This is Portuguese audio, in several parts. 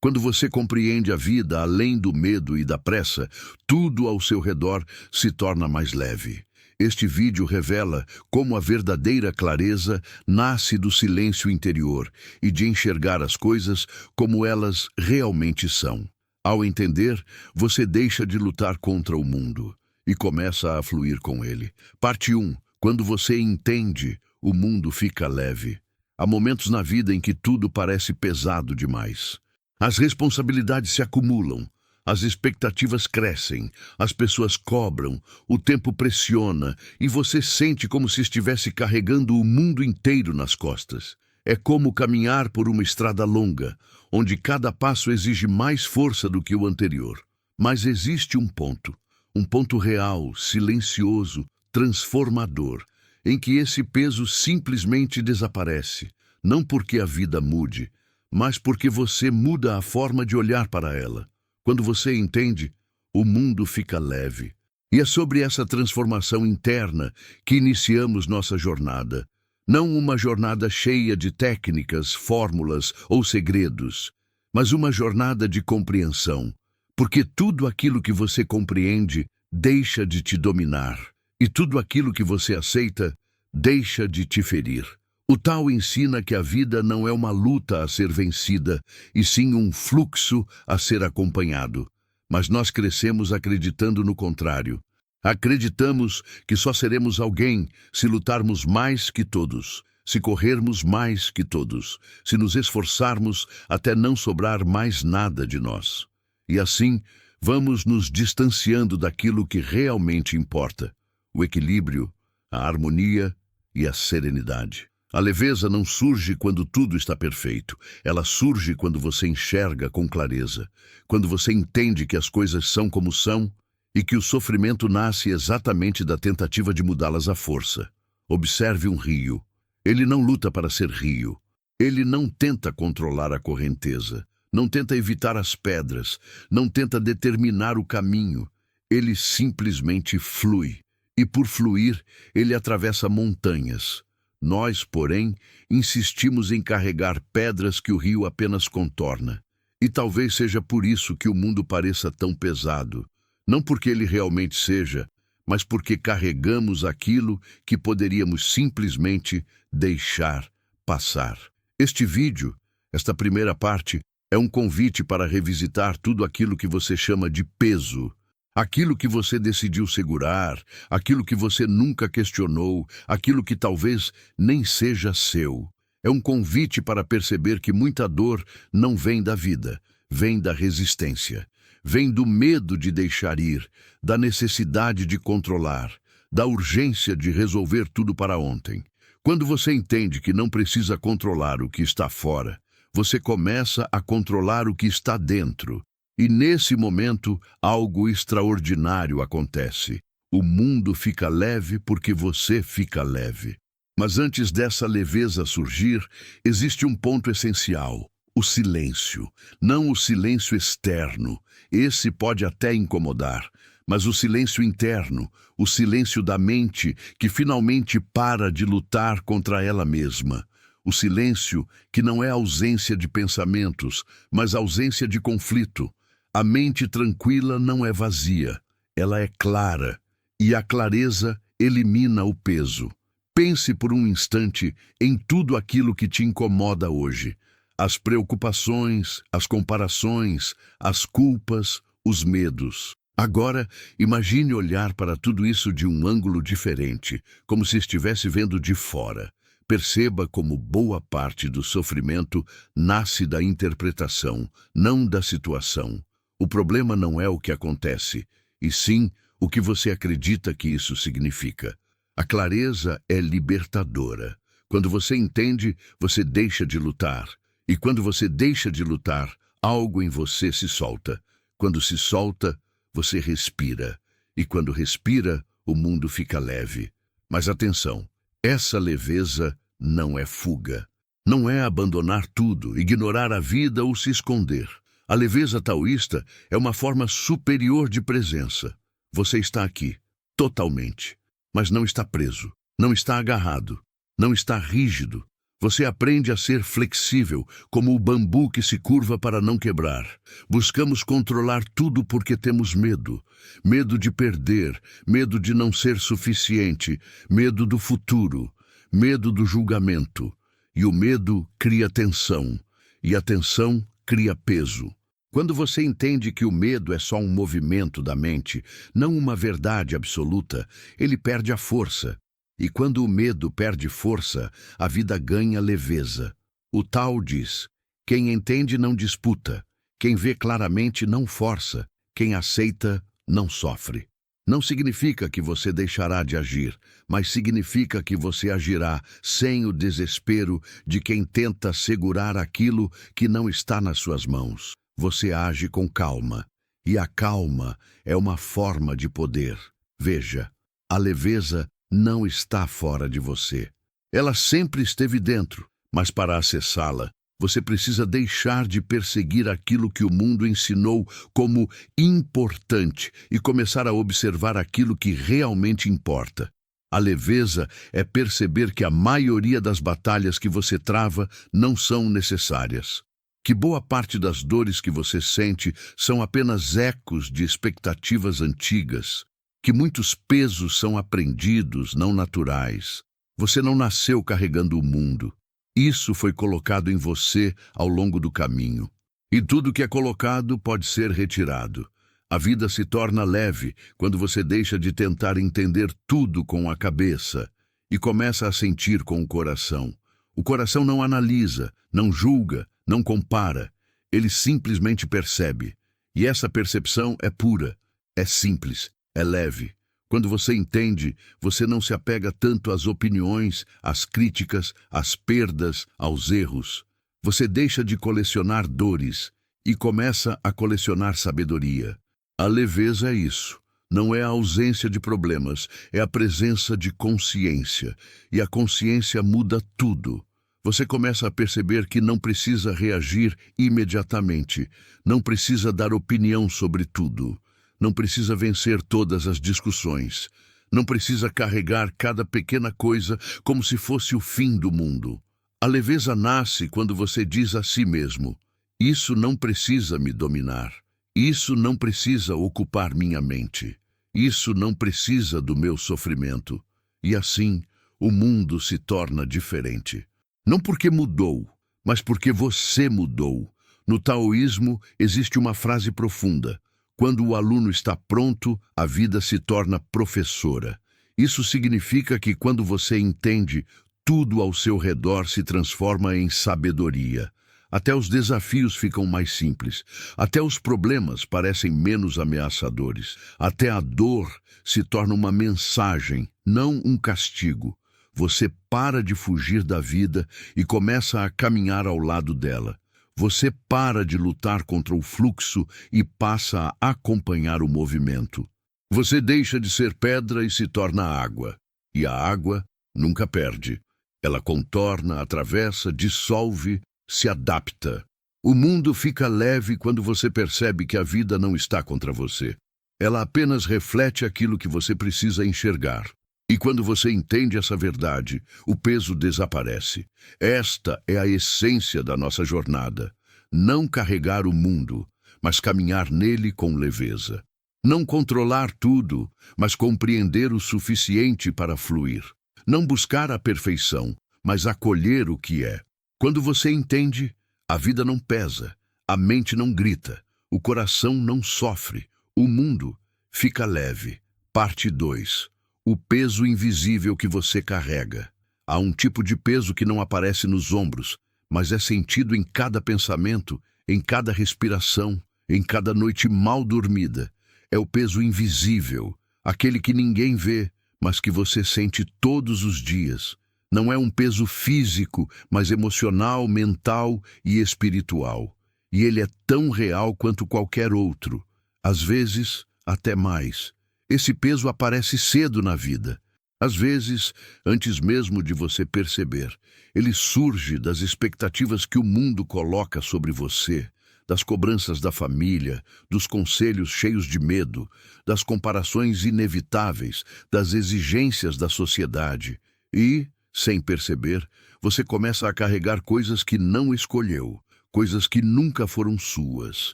Quando você compreende a vida além do medo e da pressa, tudo ao seu redor se torna mais leve. Este vídeo revela como a verdadeira clareza nasce do silêncio interior e de enxergar as coisas como elas realmente são. Ao entender, você deixa de lutar contra o mundo e começa a fluir com ele. Parte 1. Quando você entende, o mundo fica leve. Há momentos na vida em que tudo parece pesado demais. As responsabilidades se acumulam, as expectativas crescem, as pessoas cobram, o tempo pressiona e você sente como se estivesse carregando o mundo inteiro nas costas. É como caminhar por uma estrada longa, onde cada passo exige mais força do que o anterior. Mas existe um ponto real, silencioso, transformador, em que esse peso simplesmente desaparece, não porque a vida mude, mas porque você muda a forma de olhar para ela. Quando você entende, o mundo fica leve. E é sobre essa transformação interna que iniciamos nossa jornada. Não uma jornada cheia de técnicas, fórmulas ou segredos, mas uma jornada de compreensão. Porque tudo aquilo que você compreende deixa de te dominar, e tudo aquilo que você aceita deixa de te ferir. O Tao ensina que a vida não é uma luta a ser vencida, e sim um fluxo a ser acompanhado. Mas nós crescemos acreditando no contrário. Acreditamos que só seremos alguém se lutarmos mais que todos, se corrermos mais que todos, se nos esforçarmos até não sobrar mais nada de nós. E assim, vamos nos distanciando daquilo que realmente importa: o equilíbrio, a harmonia e a serenidade. A leveza não surge quando tudo está perfeito. Ela surge quando você enxerga com clareza, quando você entende que as coisas são como são e que o sofrimento nasce exatamente da tentativa de mudá-las à força. Observe um rio. Ele não luta para ser rio. Ele não tenta controlar a correnteza, não tenta evitar as pedras, não tenta determinar o caminho. Ele simplesmente flui. E por fluir, ele atravessa montanhas. Nós, porém, insistimos em carregar pedras que o rio apenas contorna. E talvez seja por isso que o mundo pareça tão pesado. Não porque ele realmente seja, mas porque carregamos aquilo que poderíamos simplesmente deixar passar. Este vídeo, esta primeira parte, é um convite para revisitar tudo aquilo que você chama de peso. Aquilo que você decidiu segurar, aquilo que você nunca questionou, aquilo que talvez nem seja seu. É um convite para perceber que muita dor não vem da vida, vem da resistência. Vem do medo de deixar ir, da necessidade de controlar, da urgência de resolver tudo para ontem. Quando você entende que não precisa controlar o que está fora, você começa a controlar o que está dentro. E nesse momento, algo extraordinário acontece. O mundo fica leve porque você fica leve. Mas antes dessa leveza surgir, existe um ponto essencial: o silêncio. Não o silêncio externo. Esse pode até incomodar, mas o silêncio interno, o silêncio da mente que finalmente para de lutar contra ela mesma. O silêncio que não é ausência de pensamentos, mas ausência de conflito. A mente tranquila não é vazia, ela é clara, e a clareza elimina o peso. Pense por um instante em tudo aquilo que te incomoda hoje. As preocupações, as comparações, as culpas, os medos. Agora, imagine olhar para tudo isso de um ângulo diferente, como se estivesse vendo de fora. Perceba como boa parte do sofrimento nasce da interpretação, não da situação. O problema não é o que acontece, e sim o que você acredita que isso significa. A clareza é libertadora. Quando você entende, você deixa de lutar. E quando você deixa de lutar, algo em você se solta. Quando se solta, você respira. E quando respira, o mundo fica leve. Mas atenção, essa leveza não é fuga. Não é abandonar tudo, ignorar a vida ou se esconder. A leveza taoísta é uma forma superior de presença. Você está aqui, totalmente, mas não está preso, não está agarrado, não está rígido. Você aprende a ser flexível, como o bambu que se curva para não quebrar. Buscamos controlar tudo porque temos medo. Medo de perder, medo de não ser suficiente, medo do futuro, medo do julgamento. E o medo cria tensão, e a tensão cria peso. Quando você entende que o medo é só um movimento da mente, não uma verdade absoluta, ele perde a força. E quando o medo perde força, a vida ganha leveza. O Tao diz: quem entende não disputa, quem vê claramente não força, quem aceita não sofre. Não significa que você deixará de agir, mas significa que você agirá sem o desespero de quem tenta segurar aquilo que não está nas suas mãos. Você age com calma, e a calma é uma forma de poder. Veja, a leveza não está fora de você. Ela sempre esteve dentro, mas para acessá-la, você precisa deixar de perseguir aquilo que o mundo ensinou como importante e começar a observar aquilo que realmente importa. A leveza é perceber que a maioria das batalhas que você trava não são necessárias. Que boa parte das dores que você sente são apenas ecos de expectativas antigas. Que muitos pesos são aprendidos, não naturais. Você não nasceu carregando o mundo. Isso foi colocado em você ao longo do caminho. E tudo que é colocado pode ser retirado. A vida se torna leve quando você deixa de tentar entender tudo com a cabeça e começa a sentir com o coração. O coração não analisa, não julga, não compara. Ele simplesmente percebe. E essa percepção é pura, é simples. É leve. Quando você entende, você não se apega tanto às opiniões, às críticas, às perdas, aos erros. Você deixa de colecionar dores e começa a colecionar sabedoria. A leveza é isso. Não é a ausência de problemas, é a presença de consciência. E a consciência muda tudo. Você começa a perceber que não precisa reagir imediatamente. Não precisa dar opinião sobre tudo. Não precisa vencer todas as discussões. Não precisa carregar cada pequena coisa como se fosse o fim do mundo. A leveza nasce quando você diz a si mesmo: isso não precisa me dominar. Isso não precisa ocupar minha mente. Isso não precisa do meu sofrimento. E assim, o mundo se torna diferente. Não porque mudou, mas porque você mudou. No taoísmo existe uma frase profunda: quando o aluno está pronto, a vida se torna professora. Isso significa que quando você entende, tudo ao seu redor se transforma em sabedoria. Até os desafios ficam mais simples. Até os problemas parecem menos ameaçadores. Até a dor se torna uma mensagem, não um castigo. Você para de fugir da vida e começa a caminhar ao lado dela. Você para de lutar contra o fluxo e passa a acompanhar o movimento. Você deixa de ser pedra e se torna água. E a água nunca perde. Ela contorna, atravessa, dissolve, se adapta. O mundo fica leve quando você percebe que a vida não está contra você. Ela apenas reflete aquilo que você precisa enxergar. E quando você entende essa verdade, o peso desaparece. Esta é a essência da nossa jornada. Não carregar o mundo, mas caminhar nele com leveza. Não controlar tudo, mas compreender o suficiente para fluir. Não buscar a perfeição, mas acolher o que é. Quando você entende, a vida não pesa, a mente não grita, o coração não sofre, o mundo fica leve. Parte 2. O peso invisível que você carrega. Há um tipo de peso que não aparece nos ombros, mas é sentido em cada pensamento, em cada respiração, em cada noite mal dormida. É o peso invisível, aquele que ninguém vê, mas que você sente todos os dias. Não é um peso físico, mas emocional, mental e espiritual. E ele é tão real quanto qualquer outro. Às vezes, até mais. Esse peso aparece cedo na vida. Às vezes, antes mesmo de você perceber, ele surge das expectativas que o mundo coloca sobre você, das cobranças da família, dos conselhos cheios de medo, das comparações inevitáveis, das exigências da sociedade. E, Sem perceber, você começa a carregar coisas que não escolheu, coisas que nunca foram suas.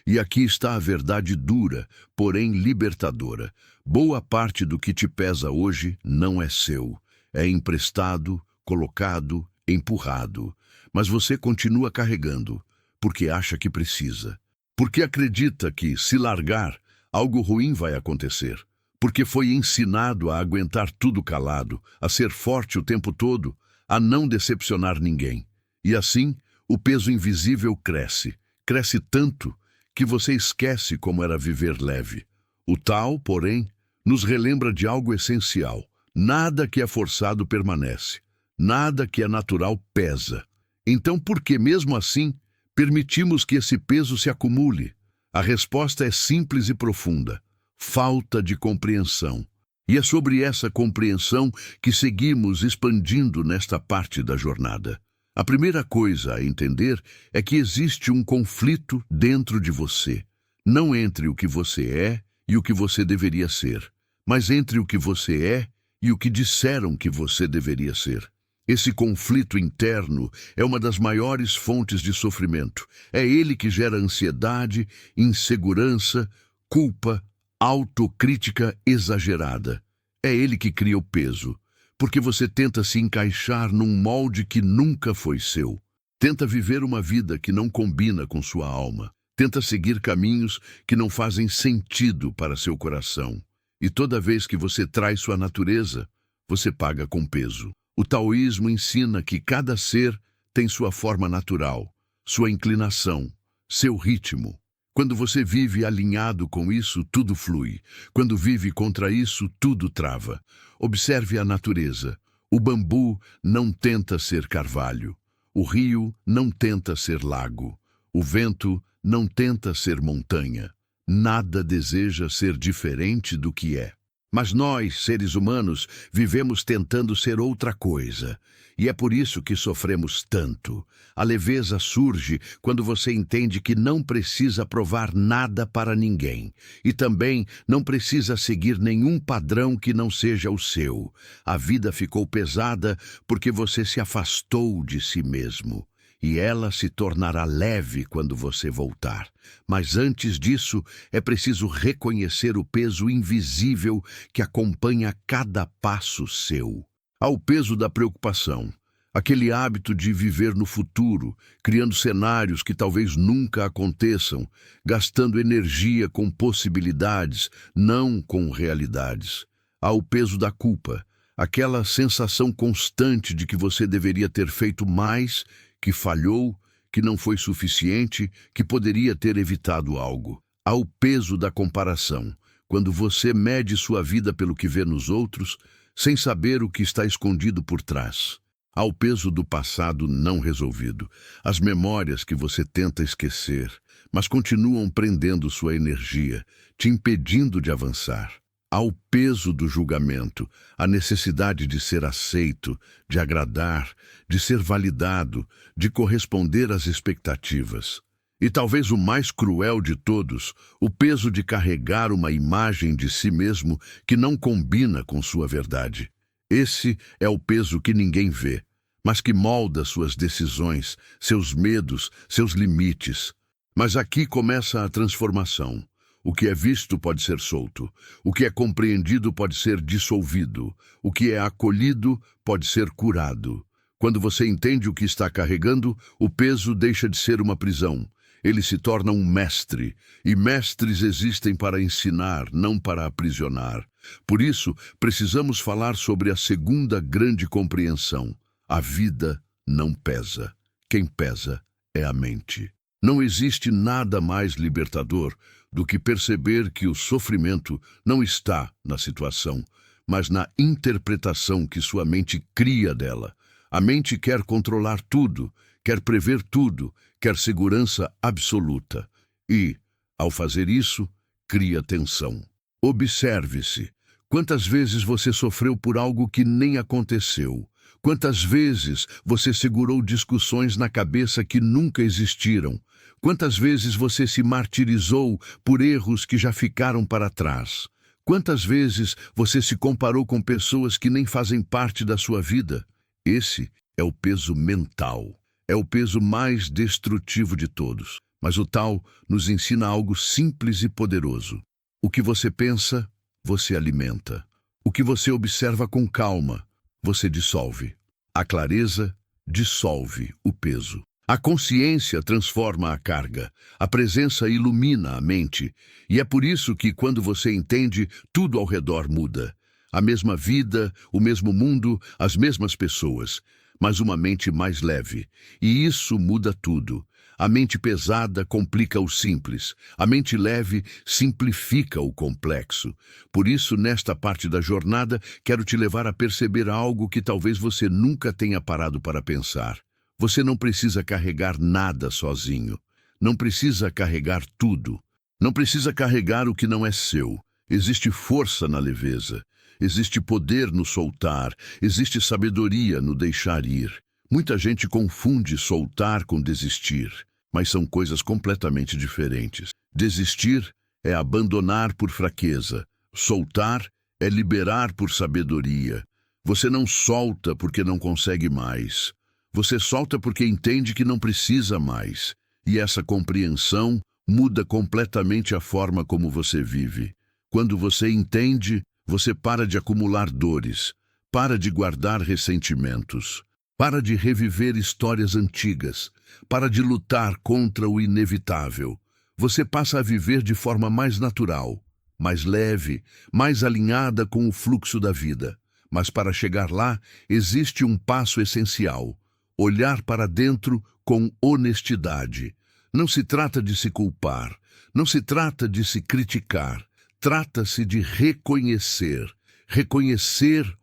E aqui está a verdade dura, porém libertadora. Boa parte do que te pesa hoje não é seu. É emprestado, colocado, empurrado. Mas você continua carregando, porque acha que precisa. Porque acredita que, se largar, algo ruim vai acontecer. Porque foi ensinado a aguentar tudo calado, a ser forte o tempo todo, a não decepcionar ninguém. E assim, o peso invisível cresce. Cresce tanto que você esquece como era viver leve. O tal, porém, nos relembra de algo essencial. Nada que é forçado permanece. Nada que é natural pesa. Então, por que mesmo assim permitimos que esse peso se acumule? A resposta é simples e profunda: falta de compreensão. E é sobre essa compreensão que seguimos expandindo nesta parte da jornada. A primeira coisa a entender é que existe um conflito dentro de você, não entre o que você é e o que você deveria ser, mas entre o que você é e o que disseram que você deveria ser. Esse conflito interno é uma das maiores fontes de sofrimento. É ele que gera ansiedade, insegurança, culpa, autocrítica exagerada. É ele que cria o peso, porque você tenta se encaixar num molde que nunca foi seu. Tenta viver uma vida que não combina com sua alma. Tenta seguir caminhos que não fazem sentido para seu coração. E toda vez que você traz sua natureza, você paga com peso. O taoísmo ensina que cada ser tem sua forma natural, sua inclinação, seu ritmo. Quando você vive alinhado com isso, tudo flui. Quando vive contra isso, tudo trava. Observe a natureza. O bambu não tenta ser carvalho. O rio não tenta ser lago. O vento não tenta ser montanha. Nada deseja ser diferente do que é. Mas nós, seres humanos, vivemos tentando ser outra coisa. E é por isso que sofremos tanto. A leveza surge quando você entende que não precisa provar nada para ninguém. E também não precisa seguir nenhum padrão que não seja o seu. A vida ficou pesada porque você se afastou de si mesmo. E ela se tornará leve quando você voltar. Mas antes disso, é preciso reconhecer o peso invisível que acompanha cada passo seu. Há o peso da preocupação, aquele hábito de viver no futuro, criando cenários que talvez nunca aconteçam, gastando energia com possibilidades, não com realidades. Há o peso da culpa, aquela sensação constante de que você deveria ter feito mais, que falhou, que não foi suficiente, que poderia ter evitado algo. Há o peso da comparação, quando você mede sua vida pelo que vê nos outros, sem saber o que está escondido por trás. Há o peso do passado não resolvido, as memórias que você tenta esquecer, mas continuam prendendo sua energia, te impedindo de avançar. Há o peso do julgamento, a necessidade de ser aceito, de agradar, de ser validado, de corresponder às expectativas. E talvez o mais cruel de todos, o peso de carregar uma imagem de si mesmo que não combina com sua verdade. Esse é o peso que ninguém vê, mas que molda suas decisões, seus medos, seus limites. Mas aqui começa a transformação. O que é visto pode ser solto. O que é compreendido pode ser dissolvido. O que é acolhido pode ser curado. Quando você entende o que está carregando, o peso deixa de ser uma prisão. Ele se torna um mestre. E mestres existem para ensinar, não para aprisionar. Por isso, precisamos falar sobre a segunda grande compreensão. A vida não pesa. Quem pesa é a mente. Não existe nada mais libertador do que perceber que o sofrimento não está na situação, mas na interpretação que sua mente cria dela. A mente quer controlar tudo, quer prever tudo, quer segurança absoluta. E, ao fazer isso, cria tensão. Observe-se. Quantas vezes você sofreu por algo que nem aconteceu? Quantas vezes você segurou discussões na cabeça que nunca existiram? Quantas vezes você se martirizou por erros que já ficaram para trás? Quantas vezes você se comparou com pessoas que nem fazem parte da sua vida? Esse é o peso mental. É o peso mais destrutivo de todos. Mas o Tao nos ensina algo simples e poderoso. O que você pensa, você alimenta. O que você observa com calma, você dissolve. A clareza dissolve o peso. A consciência transforma a carga. A presença ilumina a mente. E é por isso que, quando você entende, tudo ao redor muda. A mesma vida, o mesmo mundo, as mesmas pessoas, mas uma mente mais leve. E isso muda tudo. A mente pesada complica o simples. A mente leve simplifica o complexo. Por isso, nesta parte da jornada, quero te levar a perceber algo que talvez você nunca tenha parado para pensar. Você não precisa carregar nada sozinho. Não precisa carregar tudo. Não precisa carregar o que não é seu. Existe força na leveza. Existe poder no soltar. Existe sabedoria no deixar ir. Muita gente confunde soltar com desistir, mas são coisas completamente diferentes. Desistir é abandonar por fraqueza. Soltar é liberar por sabedoria. Você não solta porque não consegue mais. Você solta porque entende que não precisa mais. E essa compreensão muda completamente a forma como você vive. Quando você entende, você para de acumular dores, para de guardar ressentimentos, para de reviver histórias antigas, para de lutar contra o inevitável. Você passa a viver de forma mais natural, mais leve, mais alinhada com o fluxo da vida. Mas para chegar lá, existe um passo essencial: olhar para dentro com honestidade. Não se trata de se culpar, não se trata de se criticar. Trata-se de reconhecer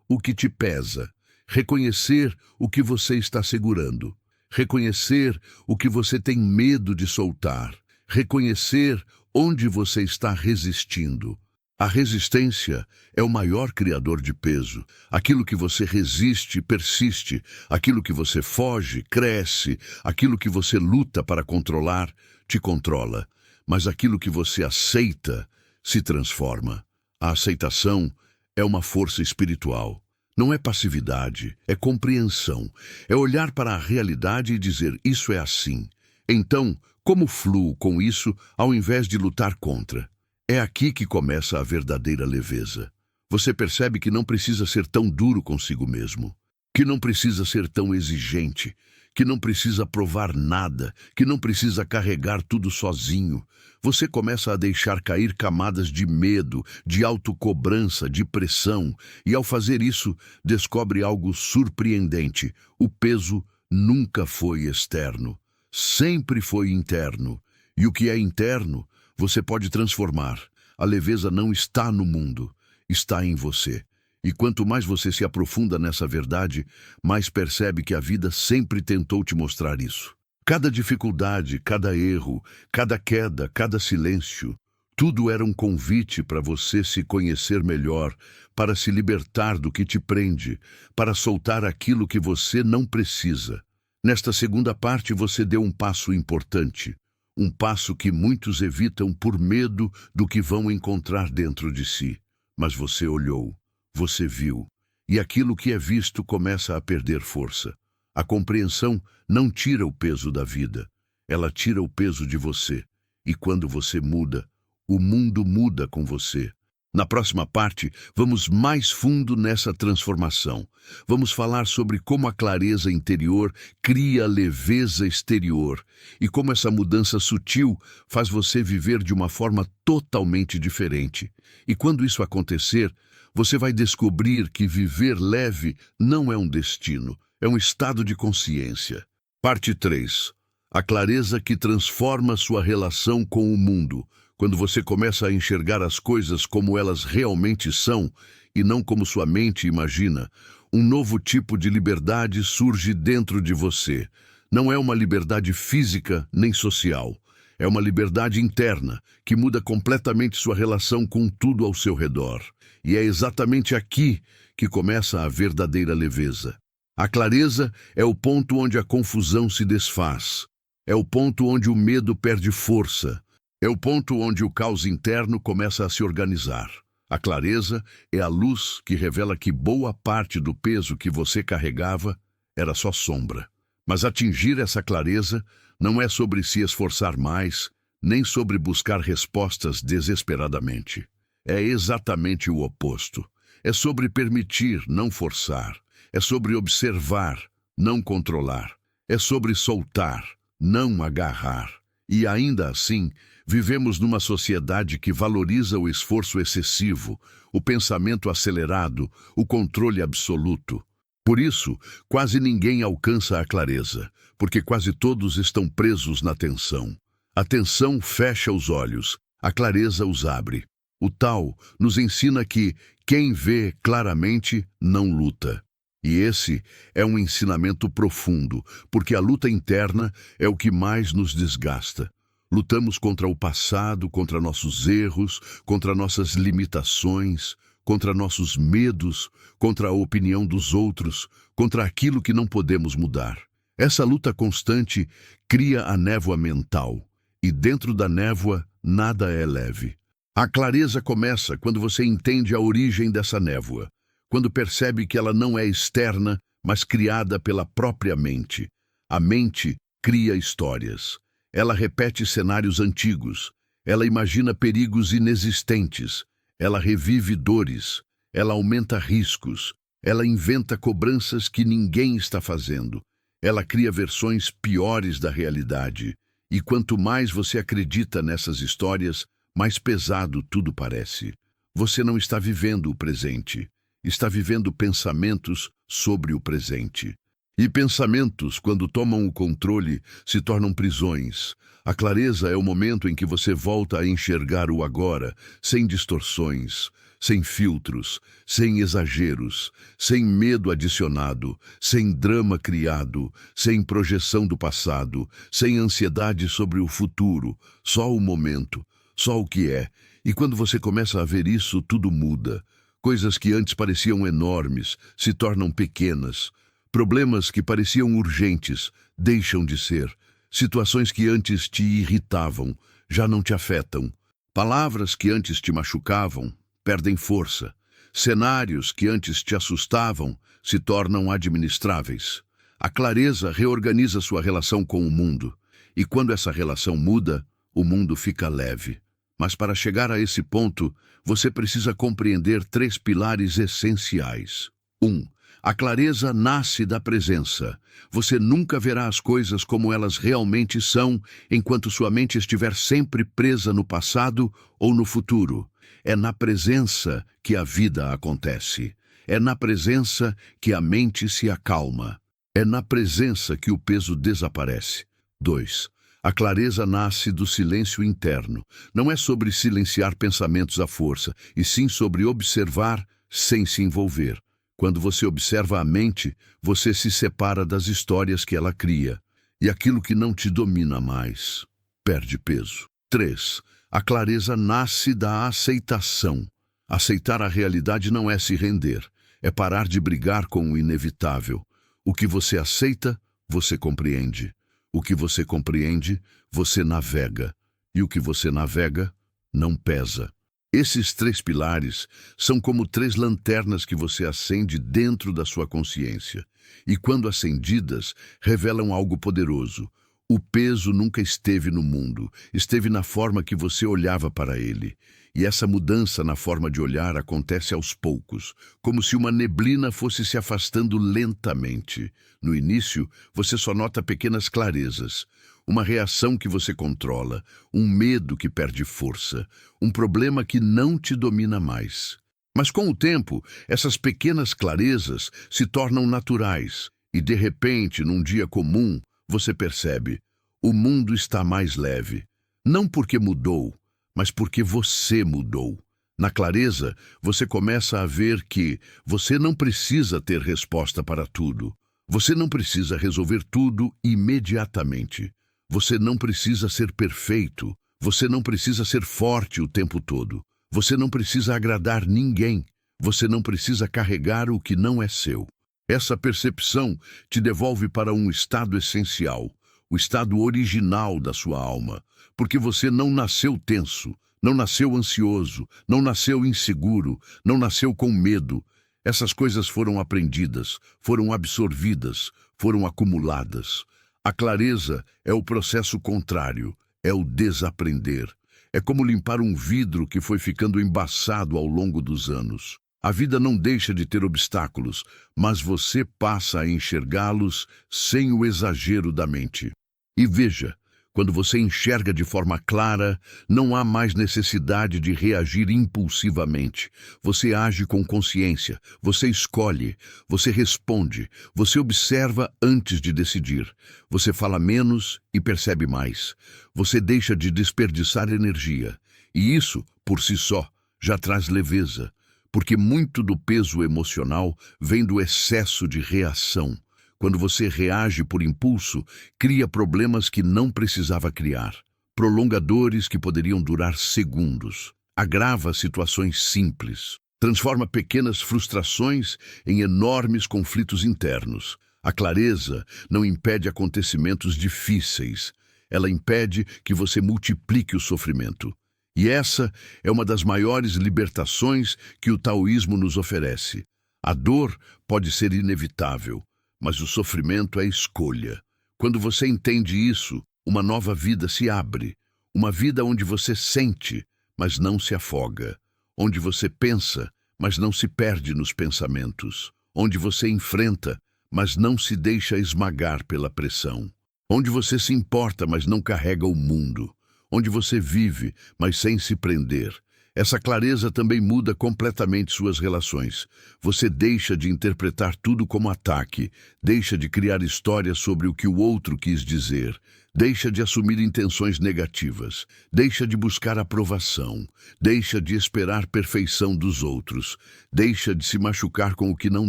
o que te pesa, reconhecer o que você está segurando, reconhecer o que você tem medo de soltar, reconhecer onde você está resistindo. A resistência é o maior criador de peso. Aquilo que você resiste, persiste. Aquilo que você foge, cresce. Aquilo que você luta para controlar, te controla. Mas aquilo que você aceita, se transforma. A aceitação é uma força espiritual. Não é passividade, é compreensão. É olhar para a realidade e dizer, isso é assim. Então, como fluo com isso ao invés de lutar contra? É aqui que começa a verdadeira leveza. Você percebe que não precisa ser tão duro consigo mesmo, que não precisa ser tão exigente, que não precisa provar nada, que não precisa carregar tudo sozinho. Você começa a deixar cair camadas de medo, de autocobrança, de pressão, e ao fazer isso, descobre algo surpreendente. O peso nunca foi externo, sempre foi interno. E o que é interno, você pode transformar. A leveza não está no mundo, está em você. E quanto mais você se aprofunda nessa verdade, mais percebe que a vida sempre tentou te mostrar isso. Cada dificuldade, cada erro, cada queda, cada silêncio, tudo era um convite para você se conhecer melhor, para se libertar do que te prende, para soltar aquilo que você não precisa. Nesta segunda parte você deu um passo importante, um passo que muitos evitam por medo do que vão encontrar dentro de si. Mas você olhou. Você viu, e aquilo que é visto começa a perder força. A compreensão não tira o peso da vida, ela tira o peso de você. E quando você muda, o mundo muda com você. Na próxima parte, vamos mais fundo nessa transformação. Vamos falar sobre como a clareza interior cria leveza exterior e como essa mudança sutil faz você viver de uma forma totalmente diferente. E quando isso acontecer, você vai descobrir que viver leve não é um destino, é um estado de consciência. Parte 3. A clareza que transforma sua relação com o mundo. Quando você começa a enxergar as coisas como elas realmente são e não como sua mente imagina, um novo tipo de liberdade surge dentro de você. Não é uma liberdade física nem social. É uma liberdade interna que muda completamente sua relação com tudo ao seu redor. E é exatamente aqui que começa a verdadeira leveza. A clareza é o ponto onde a confusão se desfaz. É o ponto onde o medo perde força. É o ponto onde o caos interno começa a se organizar. A clareza é a luz que revela que boa parte do peso que você carregava era só sombra. Mas atingir essa clareza não é sobre se esforçar mais, nem sobre buscar respostas desesperadamente. É exatamente o oposto. É sobre permitir, não forçar. É sobre observar, não controlar. É sobre soltar, não agarrar. E ainda assim, vivemos numa sociedade que valoriza o esforço excessivo, o pensamento acelerado, o controle absoluto. Por isso, quase ninguém alcança a clareza, porque quase todos estão presos na tensão. A tensão fecha os olhos, a clareza os abre. O Tao nos ensina que quem vê claramente não luta. E esse é um ensinamento profundo, porque a luta interna é o que mais nos desgasta. Lutamos contra o passado, contra nossos erros, contra nossas limitações, contra nossos medos, contra a opinião dos outros, contra aquilo que não podemos mudar. Essa luta constante cria a névoa mental, e dentro da névoa nada é leve. A clareza começa quando você entende a origem dessa névoa, quando percebe que ela não é externa, mas criada pela própria mente. A mente cria histórias. Ela repete cenários antigos. Ela imagina perigos inexistentes. Ela revive dores. Ela aumenta riscos. Ela inventa cobranças que ninguém está fazendo. Ela cria versões piores da realidade. E quanto mais você acredita nessas histórias, mais pesado tudo parece. Você não está vivendo o presente. Está vivendo pensamentos sobre o presente. E pensamentos, quando tomam o controle, se tornam prisões. A clareza é o momento em que você volta a enxergar o agora, sem distorções, sem filtros, sem exageros, sem medo adicionado, sem drama criado, sem projeção do passado, sem ansiedade sobre o futuro, só o momento, só o que é. E quando você começa a ver isso, tudo muda. Coisas que antes pareciam enormes se tornam pequenas. Problemas que pareciam urgentes deixam de ser. Situações que antes te irritavam já não te afetam. Palavras que antes te machucavam perdem força. Cenários que antes te assustavam se tornam administráveis. A clareza reorganiza sua relação com o mundo. E quando essa relação muda, o mundo fica leve. Mas para chegar a esse ponto, você precisa compreender 3 pilares essenciais. 1. A clareza nasce da presença. Você nunca verá as coisas como elas realmente são, enquanto sua mente estiver sempre presa no passado ou no futuro. É na presença que a vida acontece. É na presença que a mente se acalma. É na presença que o peso desaparece. 2. A clareza nasce do silêncio interno. Não é sobre silenciar pensamentos à força, e sim sobre observar sem se envolver. Quando você observa a mente, você se separa das histórias que ela cria. E aquilo que não te domina mais perde peso. 3. A clareza nasce da aceitação. Aceitar a realidade não é se render, é parar de brigar com o inevitável. O que você aceita, você compreende. O que você compreende, você navega. E o que você navega, não pesa. Esses 3 pilares são como 3 lanternas que você acende dentro da sua consciência. E quando acendidas, revelam algo poderoso. O peso nunca esteve no mundo, esteve na forma que você olhava para ele. E essa mudança na forma de olhar acontece aos poucos, como se uma neblina fosse se afastando lentamente. No início, você só nota pequenas clarezas. Uma reação que você controla, um medo que perde força, um problema que não te domina mais. Mas com o tempo, essas pequenas clarezas se tornam naturais e, de repente, num dia comum, você percebe: o mundo está mais leve. Não porque mudou, mas porque você mudou. Na clareza, você começa a ver que você não precisa ter resposta para tudo. Você não precisa resolver tudo imediatamente. Você não precisa ser perfeito. Você não precisa ser forte o tempo todo. Você não precisa agradar ninguém. Você não precisa carregar o que não é seu. Essa percepção te devolve para um estado essencial, o estado original da sua alma, porque você não nasceu tenso, não nasceu ansioso, não nasceu inseguro, não nasceu com medo. Essas coisas foram aprendidas, foram absorvidas, foram acumuladas. A clareza é o processo contrário, é o desaprender. É como limpar um vidro que foi ficando embaçado ao longo dos anos. A vida não deixa de ter obstáculos, mas você passa a enxergá-los sem o exagero da mente. E veja, quando você enxerga de forma clara, não há mais necessidade de reagir impulsivamente. Você age com consciência, você escolhe, você responde, você observa antes de decidir. Você fala menos e percebe mais. Você deixa de desperdiçar energia. E isso, por si só, já traz leveza, porque muito do peso emocional vem do excesso de reação. Quando você reage por impulso, cria problemas que não precisava criar, prolongadores que poderiam durar segundos, agrava situações simples, transforma pequenas frustrações em enormes conflitos internos. A clareza não impede acontecimentos difíceis, ela impede que você multiplique o sofrimento. E essa é uma das maiores libertações que o taoísmo nos oferece. A dor pode ser inevitável, mas o sofrimento é escolha. Quando você entende isso, uma nova vida se abre. Uma vida onde você sente, mas não se afoga. Onde você pensa, mas não se perde nos pensamentos. Onde você enfrenta, mas não se deixa esmagar pela pressão. Onde você se importa, mas não carrega o mundo. Onde você vive, mas sem se prender. Essa clareza também muda completamente suas relações. Você deixa de interpretar tudo como ataque, deixa de criar histórias sobre o que o outro quis dizer, deixa de assumir intenções negativas, deixa de buscar aprovação, deixa de esperar perfeição dos outros, deixa de se machucar com o que não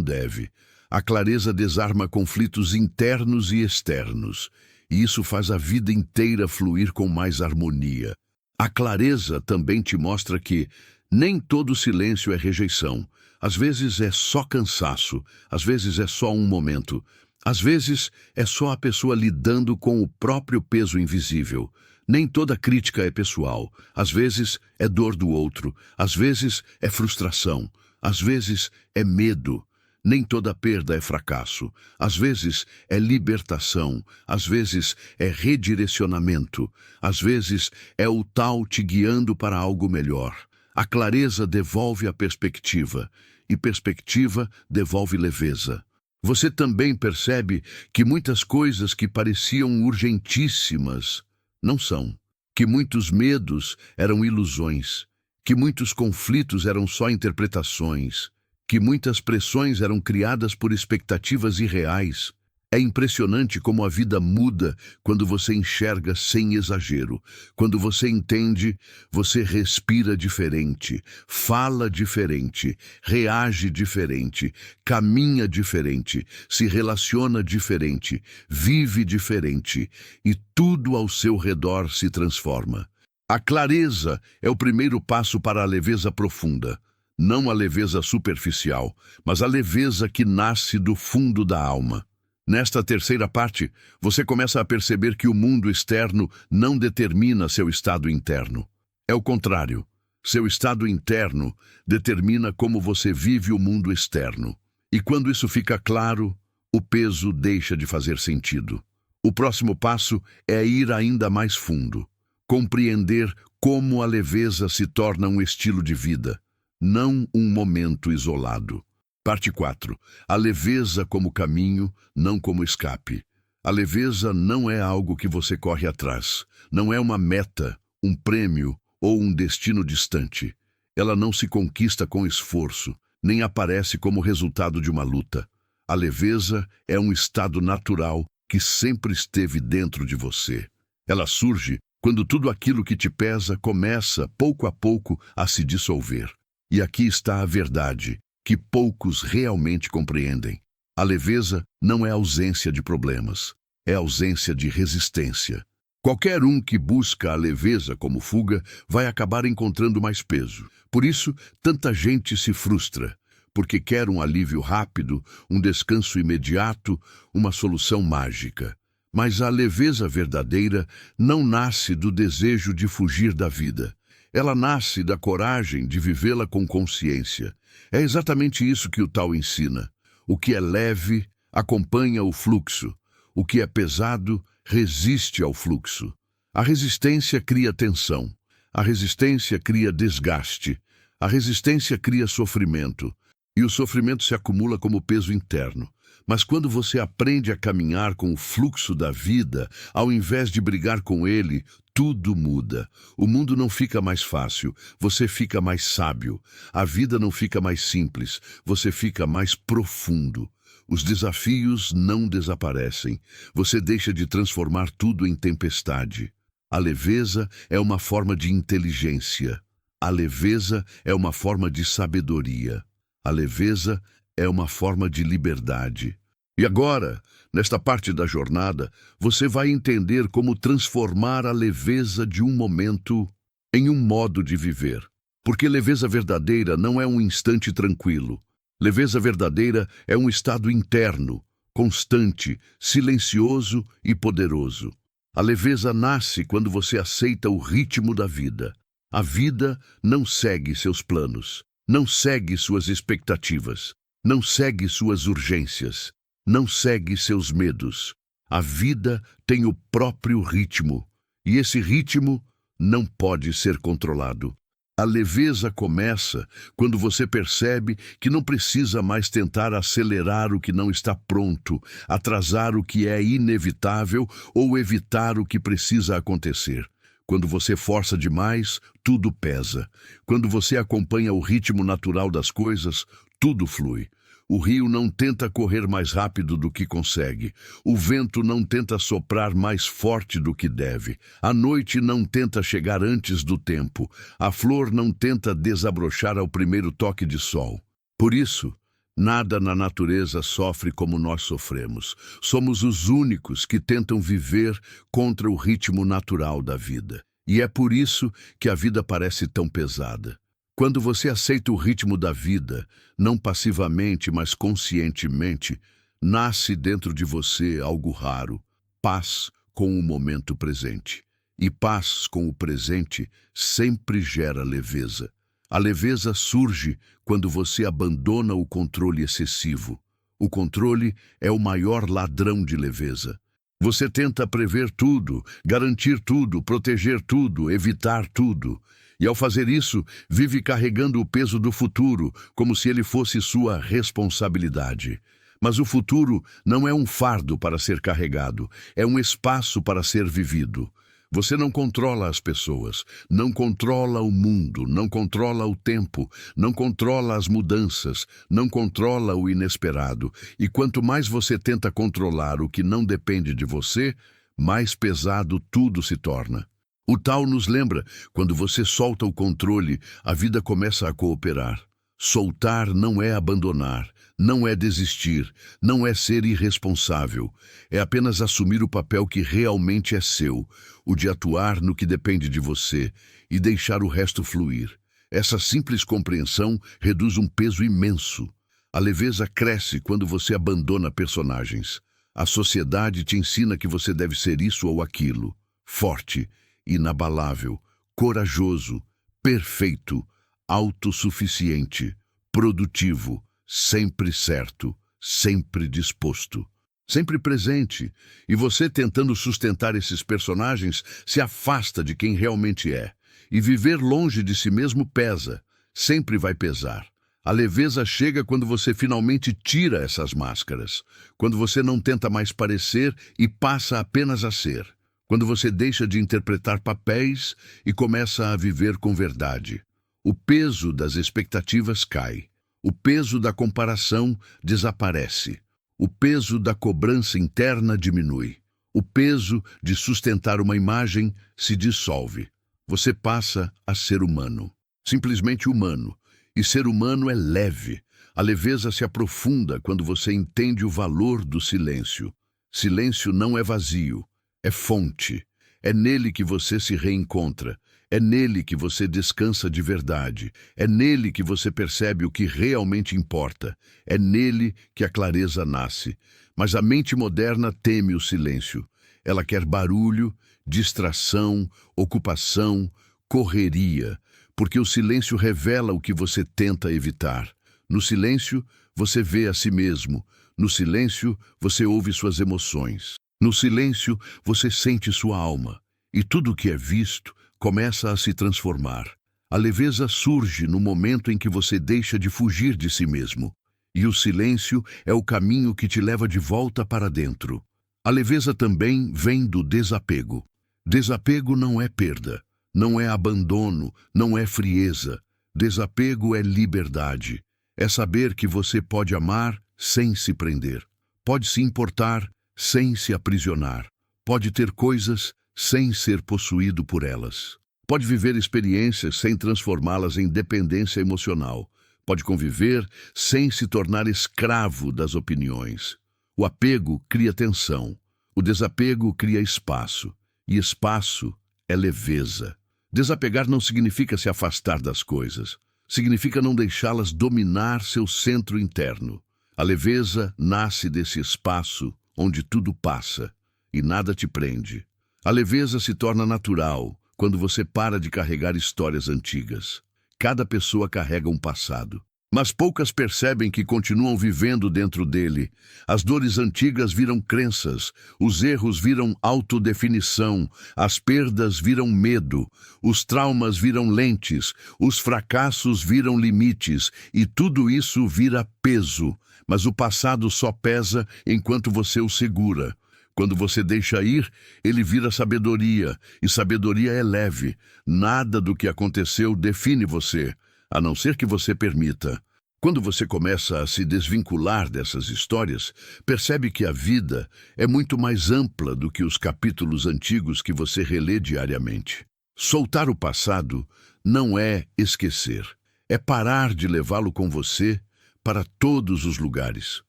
deve. A clareza desarma conflitos internos e externos, e isso faz a vida inteira fluir com mais harmonia. A clareza também te mostra que nem todo silêncio é rejeição. Às vezes é só cansaço, às vezes é só um momento, às vezes é só a pessoa lidando com o próprio peso invisível. Nem toda crítica é pessoal, às vezes é dor do outro, às vezes é frustração, às vezes é medo. Nem toda perda é fracasso. Às vezes é libertação, às vezes é redirecionamento, às vezes é o tal te guiando para algo melhor. A clareza devolve a perspectiva, e perspectiva devolve leveza. Você também percebe que muitas coisas que pareciam urgentíssimas não são, que muitos medos eram ilusões, que muitos conflitos eram só interpretações, que muitas pressões eram criadas por expectativas irreais. É impressionante como a vida muda quando você enxerga sem exagero. Quando você entende, você respira diferente, fala diferente, reage diferente, caminha diferente, se relaciona diferente, vive diferente, e tudo ao seu redor se transforma. A clareza é o primeiro passo para a leveza profunda. Não a leveza superficial, mas a leveza que nasce do fundo da alma. Nesta terceira parte, você começa a perceber que o mundo externo não determina seu estado interno. É o contrário. Seu estado interno determina como você vive o mundo externo. E quando isso fica claro, o peso deixa de fazer sentido. O próximo passo é ir ainda mais fundo. Compreender como a leveza se torna um estilo de vida, não um momento isolado. Parte 4. A leveza como caminho, não como escape. A leveza não é algo que você corre atrás. Não é uma meta, um prêmio ou um destino distante. Ela não se conquista com esforço, nem aparece como resultado de uma luta. A leveza é um estado natural que sempre esteve dentro de você. Ela surge quando tudo aquilo que te pesa começa, pouco a pouco, a se dissolver. E aqui está a verdade, que poucos realmente compreendem. A leveza não é ausência de problemas, é ausência de resistência. Qualquer um que busca a leveza como fuga vai acabar encontrando mais peso. Por isso, tanta gente se frustra, porque quer um alívio rápido, um descanso imediato, uma solução mágica. Mas a leveza verdadeira não nasce do desejo de fugir da vida. Ela nasce da coragem de vivê-la com consciência. É exatamente isso que o Tao ensina. O que é leve acompanha o fluxo. O que é pesado resiste ao fluxo. A resistência cria tensão. A resistência cria desgaste. A resistência cria sofrimento. E o sofrimento se acumula como peso interno. Mas quando você aprende a caminhar com o fluxo da vida, ao invés de brigar com ele, tudo muda. O mundo não fica mais fácil, você fica mais sábio. A vida não fica mais simples, você fica mais profundo. Os desafios não desaparecem. Você deixa de transformar tudo em tempestade. A leveza é uma forma de inteligência. A leveza é uma forma de sabedoria. A leveza é uma forma de liberdade. E agora, nesta parte da jornada, você vai entender como transformar a leveza de um momento em um modo de viver. Porque leveza verdadeira não é um instante tranquilo. Leveza verdadeira é um estado interno, constante, silencioso e poderoso. A leveza nasce quando você aceita o ritmo da vida. A vida não segue seus planos, não segue suas expectativas, não segue suas urgências, não segue seus medos. A vida tem o próprio ritmo, e esse ritmo não pode ser controlado. A leveza começa quando você percebe que não precisa mais tentar acelerar o que não está pronto, atrasar o que é inevitável ou evitar o que precisa acontecer. Quando você força demais, tudo pesa. Quando você acompanha o ritmo natural das coisas, tudo flui. O rio não tenta correr mais rápido do que consegue. O vento não tenta soprar mais forte do que deve. A noite não tenta chegar antes do tempo. A flor não tenta desabrochar ao primeiro toque de sol. Por isso, nada na natureza sofre como nós sofremos. Somos os únicos que tentam viver contra o ritmo natural da vida. E é por isso que a vida parece tão pesada. Quando você aceita o ritmo da vida, não passivamente, mas conscientemente, nasce dentro de você algo raro, paz com o momento presente. E paz com o presente sempre gera leveza. A leveza surge quando você abandona o controle excessivo. O controle é o maior ladrão de leveza. Você tenta prever tudo, garantir tudo, proteger tudo, evitar tudo. E ao fazer isso, vive carregando o peso do futuro, como se ele fosse sua responsabilidade. Mas o futuro não é um fardo para ser carregado, é um espaço para ser vivido. Você não controla as pessoas, não controla o mundo, não controla o tempo, não controla as mudanças, não controla o inesperado. E quanto mais você tenta controlar o que não depende de você, mais pesado tudo se torna. O Tao nos lembra, quando você solta o controle, a vida começa a cooperar. Soltar não é abandonar, não é desistir, não é ser irresponsável. É apenas assumir o papel que realmente é seu, o de atuar no que depende de você e deixar o resto fluir. Essa simples compreensão reduz um peso imenso. A leveza cresce quando você abandona personagens. A sociedade te ensina que você deve ser isso ou aquilo. Forte, inabalável, corajoso, perfeito, autossuficiente, produtivo, sempre certo, sempre disposto, sempre presente. E você, tentando sustentar esses personagens, se afasta de quem realmente é. E viver longe de si mesmo pesa, sempre vai pesar. A leveza chega quando você finalmente tira essas máscaras, quando você não tenta mais parecer e passa apenas a ser. Quando você deixa de interpretar papéis e começa a viver com verdade. O peso das expectativas cai. O peso da comparação desaparece. O peso da cobrança interna diminui. O peso de sustentar uma imagem se dissolve. Você passa a ser humano. Simplesmente humano. E ser humano é leve. A leveza se aprofunda quando você entende o valor do silêncio. Silêncio não é vazio. É fonte. É nele que você se reencontra. É nele que você descansa de verdade. É nele que você percebe o que realmente importa. É nele que a clareza nasce. Mas a mente moderna teme o silêncio. Ela quer barulho, distração, ocupação, correria, porque o silêncio revela o que você tenta evitar. No silêncio, você vê a si mesmo. No silêncio, você ouve suas emoções. No silêncio, você sente sua alma. E tudo o que é visto começa a se transformar. A leveza surge no momento em que você deixa de fugir de si mesmo. E o silêncio é o caminho que te leva de volta para dentro. A leveza também vem do desapego. Desapego não é perda, não é abandono, não é frieza. Desapego é liberdade. É saber que você pode amar sem se prender. Pode se importar sem se aprisionar. Pode ter coisas sem ser possuído por elas. Pode viver experiências sem transformá-las em dependência emocional. Pode conviver sem se tornar escravo das opiniões. O apego cria tensão. O desapego cria espaço. E espaço é leveza. Desapegar não significa se afastar das coisas. Significa não deixá-las dominar seu centro interno. A leveza nasce desse espaço onde tudo passa e nada te prende. A leveza se torna natural quando você para de carregar histórias antigas. Cada pessoa carrega um passado, mas poucas percebem que continuam vivendo dentro dele. As dores antigas viram crenças, os erros viram autodefinição, as perdas viram medo, os traumas viram lentes, os fracassos viram limites, e tudo isso vira peso. Mas o passado só pesa enquanto você o segura. Quando você deixa ir, ele vira sabedoria, e sabedoria é leve. Nada do que aconteceu define você, a não ser que você permita. Quando você começa a se desvincular dessas histórias, percebe que a vida é muito mais ampla do que os capítulos antigos que você relê diariamente. Soltar o passado não é esquecer, é parar de levá-lo com você para todos os lugares.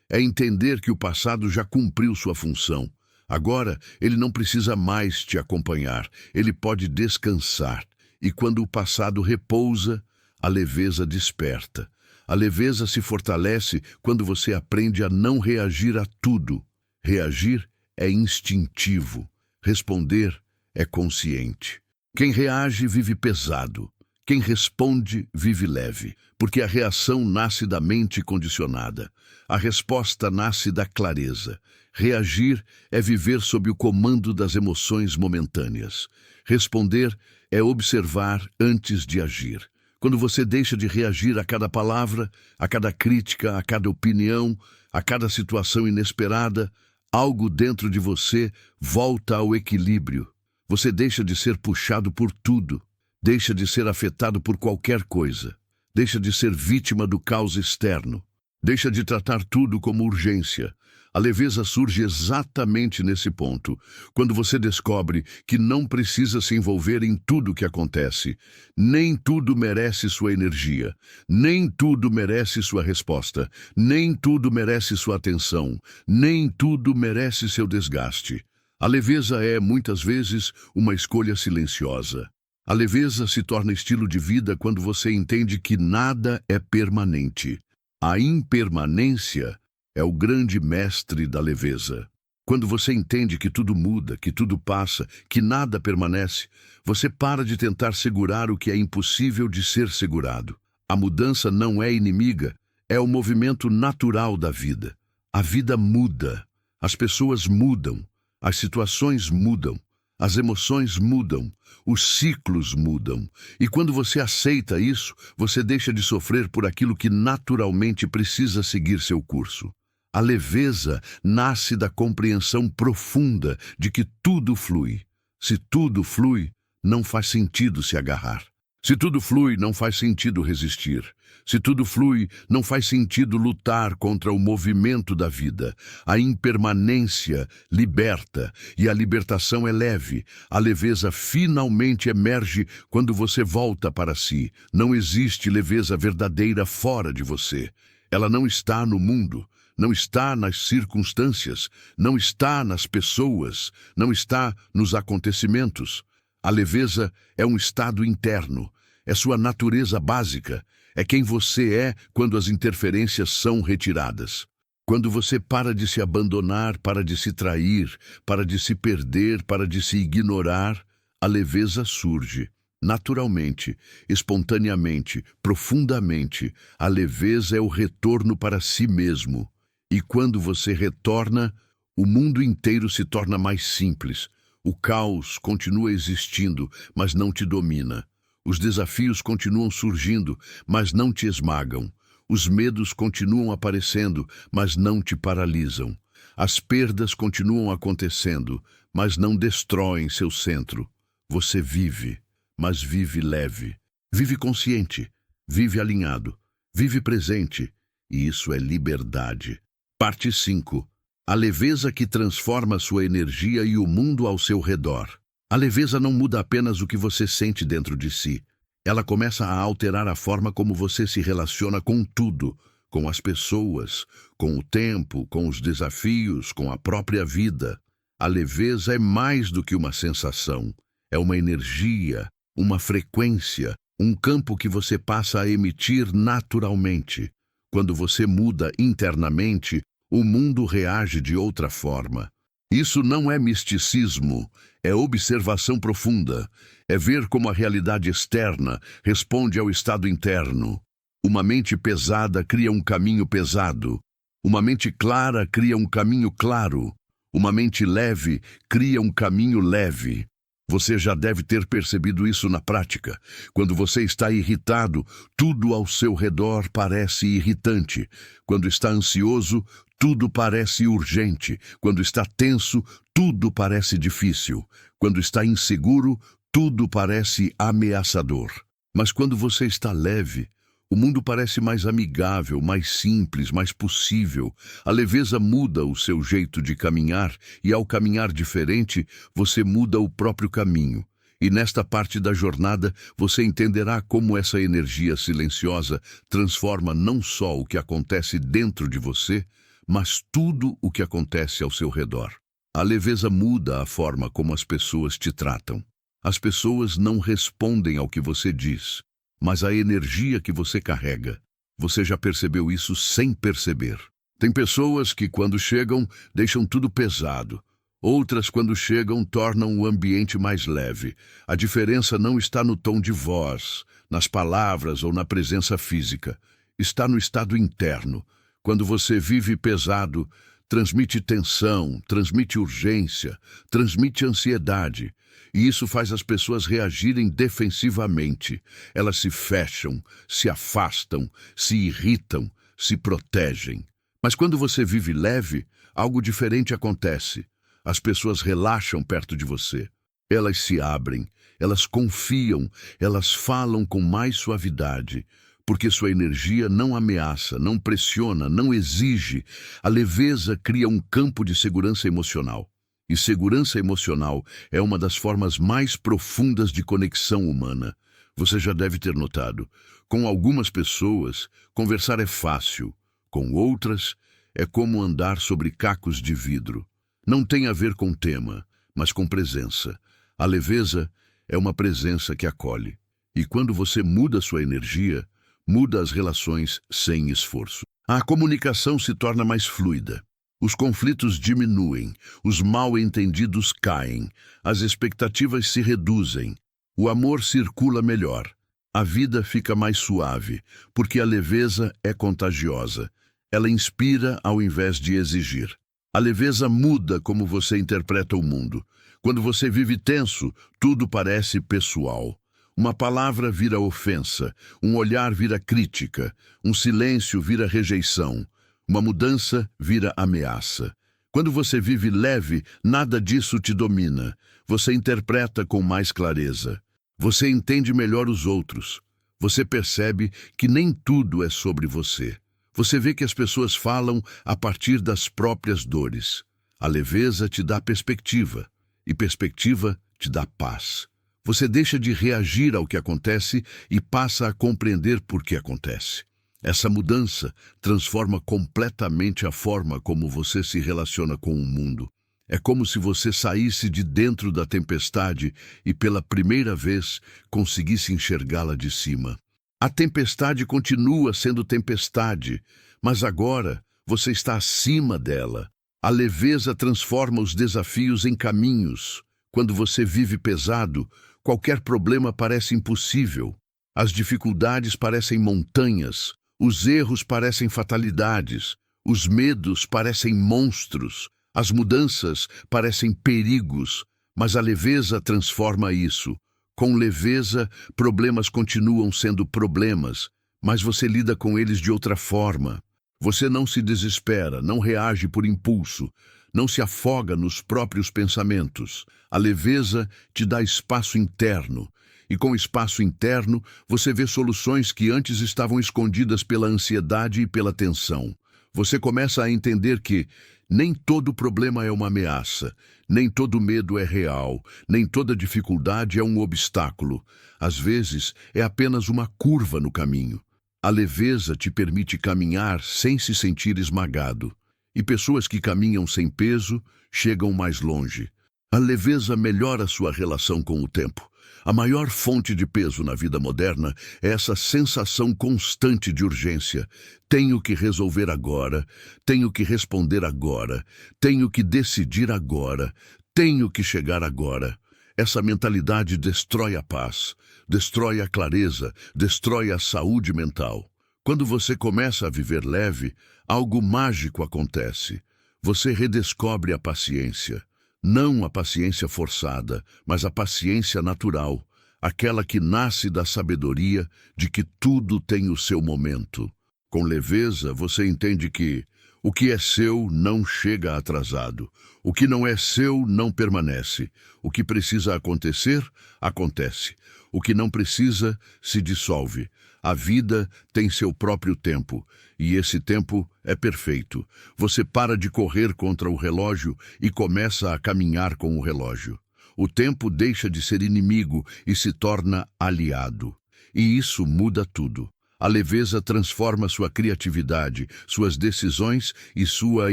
É entender que o passado já cumpriu sua função. Agora, ele não precisa mais te acompanhar, ele pode descansar. E quando o passado repousa, a leveza desperta. A leveza se fortalece quando você aprende a não reagir a tudo. Reagir é instintivo, responder é consciente. Quem reage vive pesado. Quem responde vive leve, porque a reação nasce da mente condicionada. A resposta nasce da clareza. Reagir é viver sob o comando das emoções momentâneas. Responder é observar antes de agir. Quando você deixa de reagir a cada palavra, a cada crítica, a cada opinião, a cada situação inesperada, algo dentro de você volta ao equilíbrio. Você deixa de ser puxado por tudo. Deixa de ser afetado por qualquer coisa. Deixa de ser vítima do caos externo. Deixa de tratar tudo como urgência. A leveza surge exatamente nesse ponto, quando você descobre que não precisa se envolver em tudo o que acontece. Nem tudo merece sua energia. Nem tudo merece sua resposta. Nem tudo merece sua atenção. Nem tudo merece seu desgaste. A leveza é, muitas vezes, uma escolha silenciosa. A leveza se torna estilo de vida quando você entende que nada é permanente. A impermanência é o grande mestre da leveza. Quando você entende que tudo muda, que tudo passa, que nada permanece, você para de tentar segurar o que é impossível de ser segurado. A mudança não é inimiga, é o movimento natural da vida. A vida muda, as pessoas mudam, as situações mudam. As emoções mudam, os ciclos mudam. E quando você aceita isso, você deixa de sofrer por aquilo que naturalmente precisa seguir seu curso. A leveza nasce da compreensão profunda de que tudo flui. Se tudo flui, não faz sentido se agarrar. Se tudo flui, não faz sentido resistir. Se tudo flui, não faz sentido lutar contra o movimento da vida. A impermanência liberta, e a libertação é leve. A leveza finalmente emerge quando você volta para si. Não existe leveza verdadeira fora de você. Ela não está no mundo, não está nas circunstâncias, não está nas pessoas, não está nos acontecimentos. A leveza é um estado interno, é sua natureza básica, é quem você é quando as interferências são retiradas. Quando você para de se abandonar, para de se trair, para de se perder, para de se ignorar, a leveza surge. Naturalmente, espontaneamente, profundamente, a leveza é o retorno para si mesmo. E quando você retorna, o mundo inteiro se torna mais simples. O caos continua existindo, mas não te domina. Os desafios continuam surgindo, mas não te esmagam. Os medos continuam aparecendo, mas não te paralisam. As perdas continuam acontecendo, mas não destroem seu centro. Você vive, mas vive leve. Vive consciente, vive alinhado, vive presente. E isso é liberdade. Parte 5. A leveza que transforma sua energia e o mundo ao seu redor. A leveza não muda apenas o que você sente dentro de si. Ela começa a alterar a forma como você se relaciona com tudo, com as pessoas, com o tempo, com os desafios, com a própria vida. A leveza é mais do que uma sensação. É uma energia, uma frequência, um campo que você passa a emitir naturalmente. Quando você muda internamente, o mundo reage de outra forma. Isso não é misticismo, é observação profunda. É ver como a realidade externa responde ao estado interno. Uma mente pesada cria um caminho pesado. Uma mente clara cria um caminho claro. Uma mente leve cria um caminho leve. Você já deve ter percebido isso na prática. Quando você está irritado, tudo ao seu redor parece irritante. Quando está ansioso, tudo parece urgente. Quando está tenso, tudo parece difícil. Quando está inseguro, tudo parece ameaçador. Mas quando você está leve, o mundo parece mais amigável, mais simples, mais possível. A leveza muda o seu jeito de caminhar e, ao caminhar diferente, você muda o próprio caminho. E nesta parte da jornada, você entenderá como essa energia silenciosa transforma não só o que acontece dentro de você, mas tudo o que acontece ao seu redor. A leveza muda a forma como as pessoas te tratam. As pessoas não respondem ao que você diz, mas à energia que você carrega. Você já percebeu isso sem perceber. Tem pessoas que, quando chegam, deixam tudo pesado. Outras, quando chegam, tornam o ambiente mais leve. A diferença não está no tom de voz, nas palavras ou na presença física. Está no estado interno. Quando você vive pesado, transmite tensão, transmite urgência, transmite ansiedade. E isso faz as pessoas reagirem defensivamente. Elas se fecham, se afastam, se irritam, se protegem. Mas quando você vive leve, algo diferente acontece. As pessoas relaxam perto de você. Elas se abrem, elas confiam, elas falam com mais suavidade. Porque sua energia não ameaça, não pressiona, não exige. A leveza cria um campo de segurança emocional. E segurança emocional é uma das formas mais profundas de conexão humana. Você já deve ter notado. Com algumas pessoas, conversar é fácil. Com outras, é como andar sobre cacos de vidro. Não tem a ver com tema, mas com presença. A leveza é uma presença que acolhe. E quando você muda sua energia, muda as relações sem esforço. A comunicação se torna mais fluida. Os conflitos diminuem, os mal-entendidos caem, as expectativas se reduzem, o amor circula melhor, a vida fica mais suave, porque a leveza é contagiosa. Ela inspira ao invés de exigir. A leveza muda como você interpreta o mundo. Quando você vive tenso, tudo parece pessoal. Uma palavra vira ofensa, um olhar vira crítica, um silêncio vira rejeição. Uma mudança vira ameaça. Quando você vive leve, nada disso te domina. Você interpreta com mais clareza. Você entende melhor os outros. Você percebe que nem tudo é sobre você. Você vê que as pessoas falam a partir das próprias dores. A leveza te dá perspectiva, e perspectiva te dá paz. Você deixa de reagir ao que acontece e passa a compreender por que acontece. Essa mudança transforma completamente a forma como você se relaciona com o mundo. É como se você saísse de dentro da tempestade e pela primeira vez conseguisse enxergá-la de cima. A tempestade continua sendo tempestade, mas agora você está acima dela. A leveza transforma os desafios em caminhos. Quando você vive pesado, Qualquer problema parece impossível. As dificuldades parecem montanhas. Os erros parecem fatalidades. Os medos parecem monstros. As mudanças parecem perigos. Mas a leveza transforma isso. Com leveza, problemas continuam sendo problemas, mas você lida com eles de outra forma. Você não se desespera, não reage por impulso, não se afoga nos próprios pensamentos. A leveza te dá espaço interno, e com espaço interno, você vê soluções que antes estavam escondidas pela ansiedade e pela tensão. Você começa a entender que nem todo problema é uma ameaça, nem todo medo é real, nem toda dificuldade é um obstáculo. Às vezes, é apenas uma curva no caminho. A leveza te permite caminhar sem se sentir esmagado. E pessoas que caminham sem peso chegam mais longe. A leveza melhora sua relação com o tempo. A maior fonte de peso na vida moderna é essa sensação constante de urgência. Tenho que resolver agora, tenho que responder agora, tenho que decidir agora, tenho que chegar agora. Essa mentalidade destrói a paz, destrói a clareza, destrói a saúde mental. Quando você começa a viver leve, algo mágico acontece. Você redescobre a paciência. Não a paciência forçada, mas a paciência natural, aquela que nasce da sabedoria de que tudo tem o seu momento. Com leveza, você entende que o que é seu não chega atrasado. O que não é seu não permanece. O que precisa acontecer, acontece. O que não precisa, se dissolve. A vida tem seu próprio tempo, e esse tempo é perfeito. Você para de correr contra o relógio e começa a caminhar com o relógio. O tempo deixa de ser inimigo e se torna aliado. E isso muda tudo. A leveza transforma sua criatividade, suas decisões e sua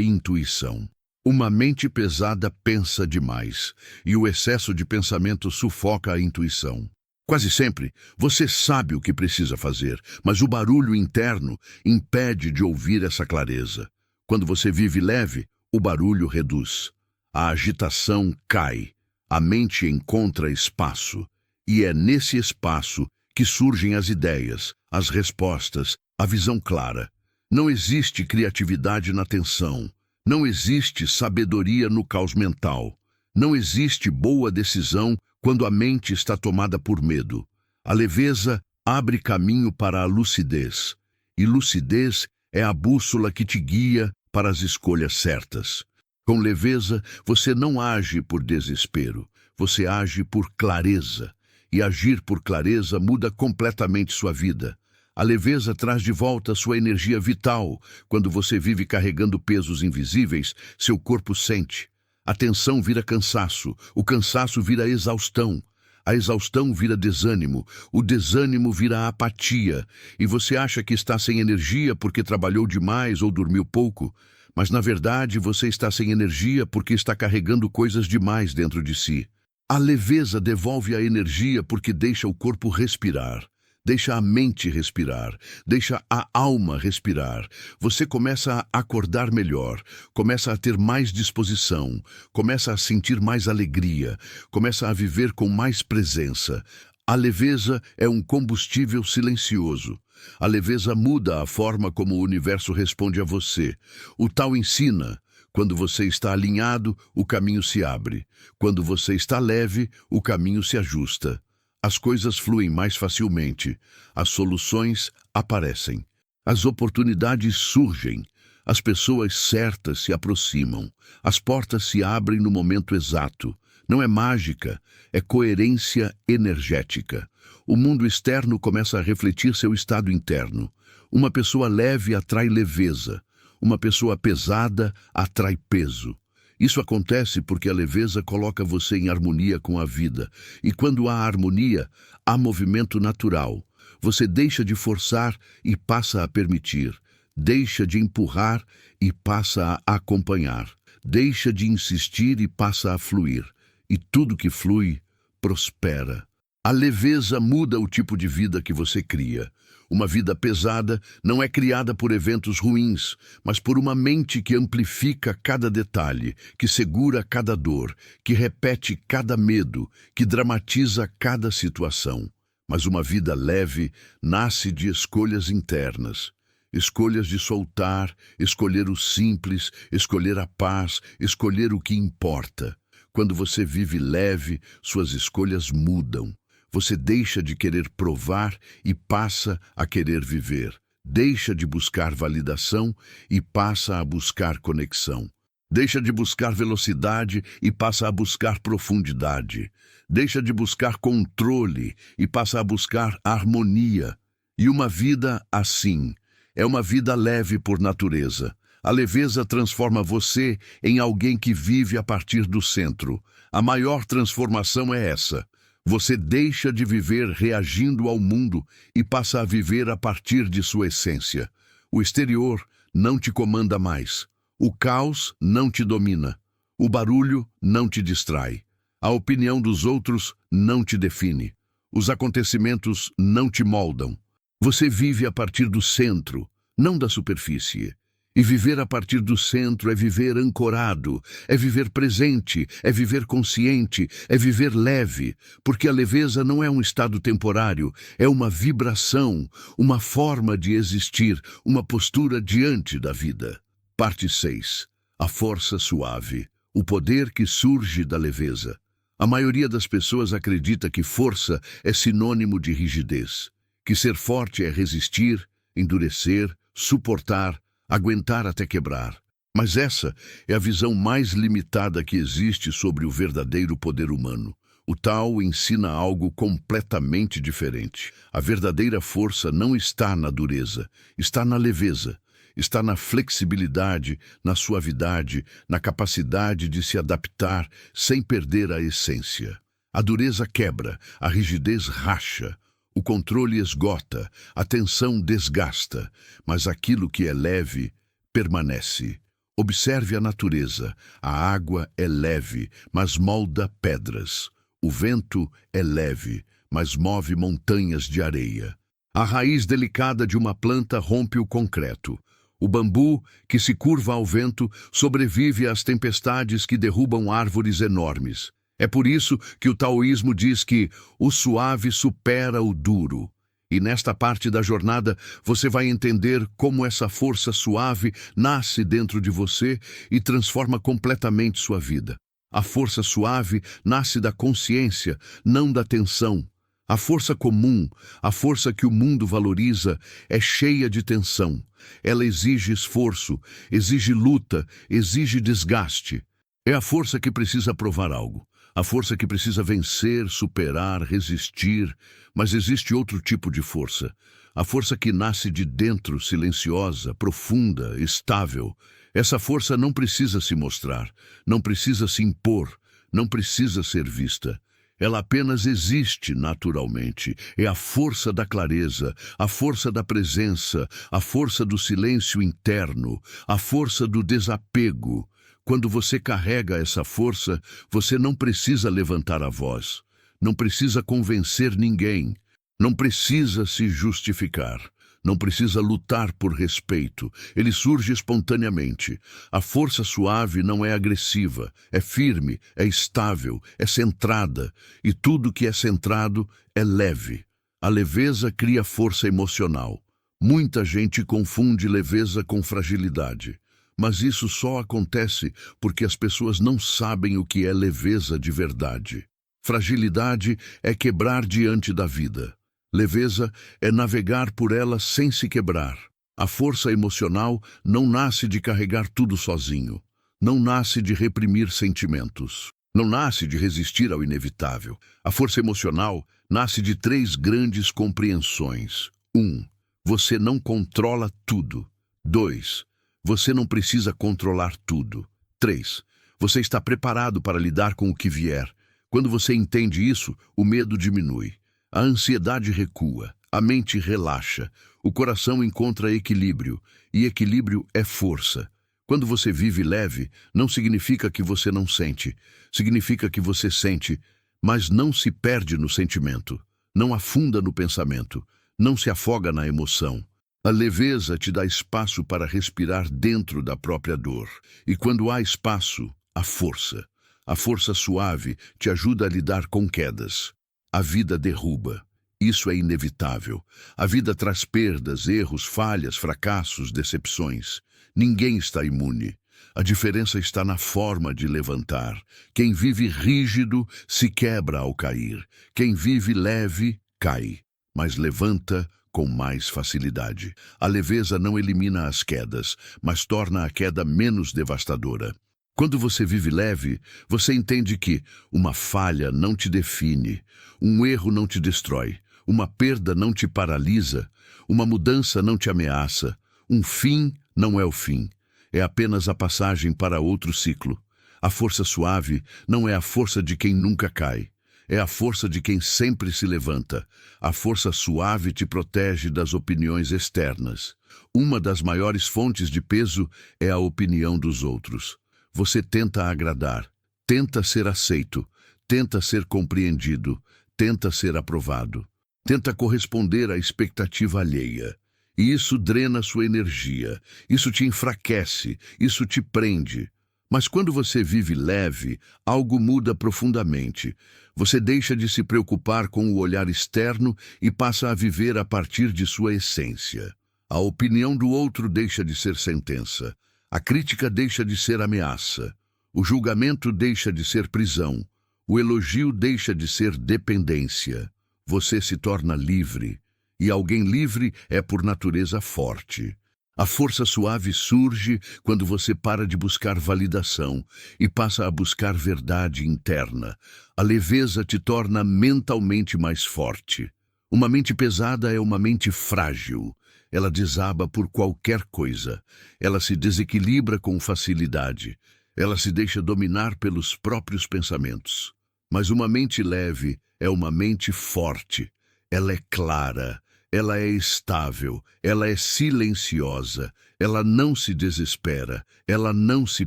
intuição. Uma mente pesada pensa demais, e o excesso de pensamento sufoca a intuição. Quase sempre, você sabe o que precisa fazer, mas o barulho interno impede de ouvir essa clareza. Quando você vive leve, o barulho reduz. A agitação cai. A mente encontra espaço. E é nesse espaço que surgem as ideias, as respostas, a visão clara. Não existe criatividade na tensão. Não existe sabedoria no caos mental. Não existe boa decisão quando a mente está tomada por medo. A leveza abre caminho para a lucidez, e lucidez é a bússola que te guia para as escolhas certas. Com leveza, você não age por desespero, você age por clareza, e agir por clareza muda completamente sua vida. A leveza traz de volta sua energia vital. Quando você vive carregando pesos invisíveis, seu corpo sente. A tensão vira cansaço, o cansaço vira exaustão, a exaustão vira desânimo, o desânimo vira apatia, e você acha que está sem energia porque trabalhou demais ou dormiu pouco, mas na verdade você está sem energia porque está carregando coisas demais dentro de si. A leveza devolve a energia porque deixa o corpo respirar. Deixa a mente respirar, deixa a alma respirar. Você começa a acordar melhor, começa a ter mais disposição, começa a sentir mais alegria, começa a viver com mais presença. A leveza é um combustível silencioso. A leveza muda a forma como o universo responde a você. O Tao ensina: quando você está alinhado, o caminho se abre. Quando você está leve, o caminho se ajusta. As coisas fluem mais facilmente, as soluções aparecem, as oportunidades surgem, as pessoas certas se aproximam, as portas se abrem no momento exato. Não é mágica, é coerência energética. O mundo externo começa a refletir seu estado interno. Uma pessoa leve atrai leveza, uma pessoa pesada atrai peso. Isso acontece porque a leveza coloca você em harmonia com a vida. E quando há harmonia, há movimento natural. Você deixa de forçar e passa a permitir. Deixa de empurrar e passa a acompanhar. Deixa de insistir e passa a fluir. E tudo que flui, prospera. A leveza muda o tipo de vida que você cria. Uma vida pesada não é criada por eventos ruins, mas por uma mente que amplifica cada detalhe, que segura cada dor, que repete cada medo, que dramatiza cada situação. Mas uma vida leve nasce de escolhas internas. Escolhas de soltar, escolher o simples, escolher a paz, escolher o que importa. Quando você vive leve, suas escolhas mudam. Você deixa de querer provar e passa a querer viver. Deixa de buscar validação e passa a buscar conexão. Deixa de buscar velocidade e passa a buscar profundidade. Deixa de buscar controle e passa a buscar harmonia. E uma vida assim é uma vida leve por natureza. A leveza transforma você em alguém que vive a partir do centro. A maior transformação é essa. Você deixa de viver reagindo ao mundo e passa a viver a partir de sua essência. O exterior não te comanda mais. O caos não te domina. O barulho não te distrai. A opinião dos outros não te define. Os acontecimentos não te moldam. Você vive a partir do centro, não da superfície. E viver a partir do centro é viver ancorado, é viver presente, é viver consciente, é viver leve, porque a leveza não é um estado temporário, é uma vibração, uma forma de existir, uma postura diante da vida. Parte 6. A força suave, o poder que surge da leveza. A maioria das pessoas acredita que força é sinônimo de rigidez, que ser forte é resistir, endurecer, suportar, aguentar até quebrar. Mas essa é a visão mais limitada que existe sobre o verdadeiro poder humano. O Tao ensina algo completamente diferente. A verdadeira força não está na dureza, está na leveza, está na flexibilidade, na suavidade, na capacidade de se adaptar sem perder a essência. A dureza quebra, a rigidez racha. O controle esgota, a tensão desgasta, mas aquilo que é leve permanece. Observe a natureza. A água é leve, mas molda pedras. O vento é leve, mas move montanhas de areia. A raiz delicada de uma planta rompe o concreto. O bambu, que se curva ao vento, sobrevive às tempestades que derrubam árvores enormes. É por isso que o taoísmo diz que o suave supera o duro. E nesta parte da jornada você vai entender como essa força suave nasce dentro de você e transforma completamente sua vida. A força suave nasce da consciência, não da tensão. A força comum, a força que o mundo valoriza, é cheia de tensão. Ela exige esforço, exige luta, exige desgaste. É a força que precisa provar algo. A força que precisa vencer, superar, resistir, mas existe outro tipo de força. A força que nasce de dentro, silenciosa, profunda, estável. Essa força não precisa se mostrar, não precisa se impor, não precisa ser vista. Ela apenas existe naturalmente. É a força da clareza, a força da presença, a força do silêncio interno, a força do desapego. Quando você carrega essa força, você não precisa levantar a voz, não precisa convencer ninguém, não precisa se justificar, não precisa lutar por respeito. Ele surge espontaneamente. A força suave não é agressiva, é firme, é estável, é centrada, e tudo que é centrado é leve. A leveza cria força emocional. Muita gente confunde leveza com fragilidade. Mas isso só acontece porque as pessoas não sabem o que é leveza de verdade. Fragilidade é quebrar diante da vida. Leveza é navegar por ela sem se quebrar. A força emocional não nasce de carregar tudo sozinho. Não nasce de reprimir sentimentos. Não nasce de resistir ao inevitável. A força emocional nasce de 3 grandes compreensões. 1. Você não controla tudo. 2. Você não precisa controlar tudo. 3. Você está preparado para lidar com o que vier. Quando você entende isso, o medo diminui. A ansiedade recua. A mente relaxa. O coração encontra equilíbrio. E equilíbrio é força. Quando você vive leve, não significa que você não sente. Significa que você sente, mas não se perde no sentimento, não afunda no pensamento, não se afoga na emoção. A leveza te dá espaço para respirar dentro da própria dor. E quando há espaço, há força. A força suave te ajuda a lidar com quedas. A vida derruba. Isso é inevitável. A vida traz perdas, erros, falhas, fracassos, decepções. Ninguém está imune. A diferença está na forma de levantar. Quem vive rígido se quebra ao cair. Quem vive leve, cai, mas levanta com mais facilidade. A leveza não elimina as quedas, mas torna a queda menos devastadora. Quando você vive leve, você entende que uma falha não te define, um erro não te destrói, uma perda não te paralisa, uma mudança não te ameaça, um fim não é o fim, é apenas a passagem para outro ciclo. A força suave não é a força de quem nunca cai, é a força de quem sempre se levanta. A força suave te protege das opiniões externas. Uma das maiores fontes de peso é a opinião dos outros. Você tenta agradar, tenta ser aceito, tenta ser compreendido, tenta ser aprovado. Tenta corresponder à expectativa alheia. E isso drena sua energia, isso te enfraquece, isso te prende. Mas quando você vive leve, algo muda profundamente. Você deixa de se preocupar com o olhar externo e passa a viver a partir de sua essência. A opinião do outro deixa de ser sentença. A crítica deixa de ser ameaça. O julgamento deixa de ser prisão. O elogio deixa de ser dependência. Você se torna livre, e alguém livre é por natureza forte. A força suave surge quando você para de buscar validação e passa a buscar verdade interna. A leveza te torna mentalmente mais forte. Uma mente pesada é uma mente frágil. Ela desaba por qualquer coisa. Ela se desequilibra com facilidade. Ela se deixa dominar pelos próprios pensamentos. Mas uma mente leve é uma mente forte. Ela é clara, ela é estável, ela é silenciosa, ela não se desespera, ela não se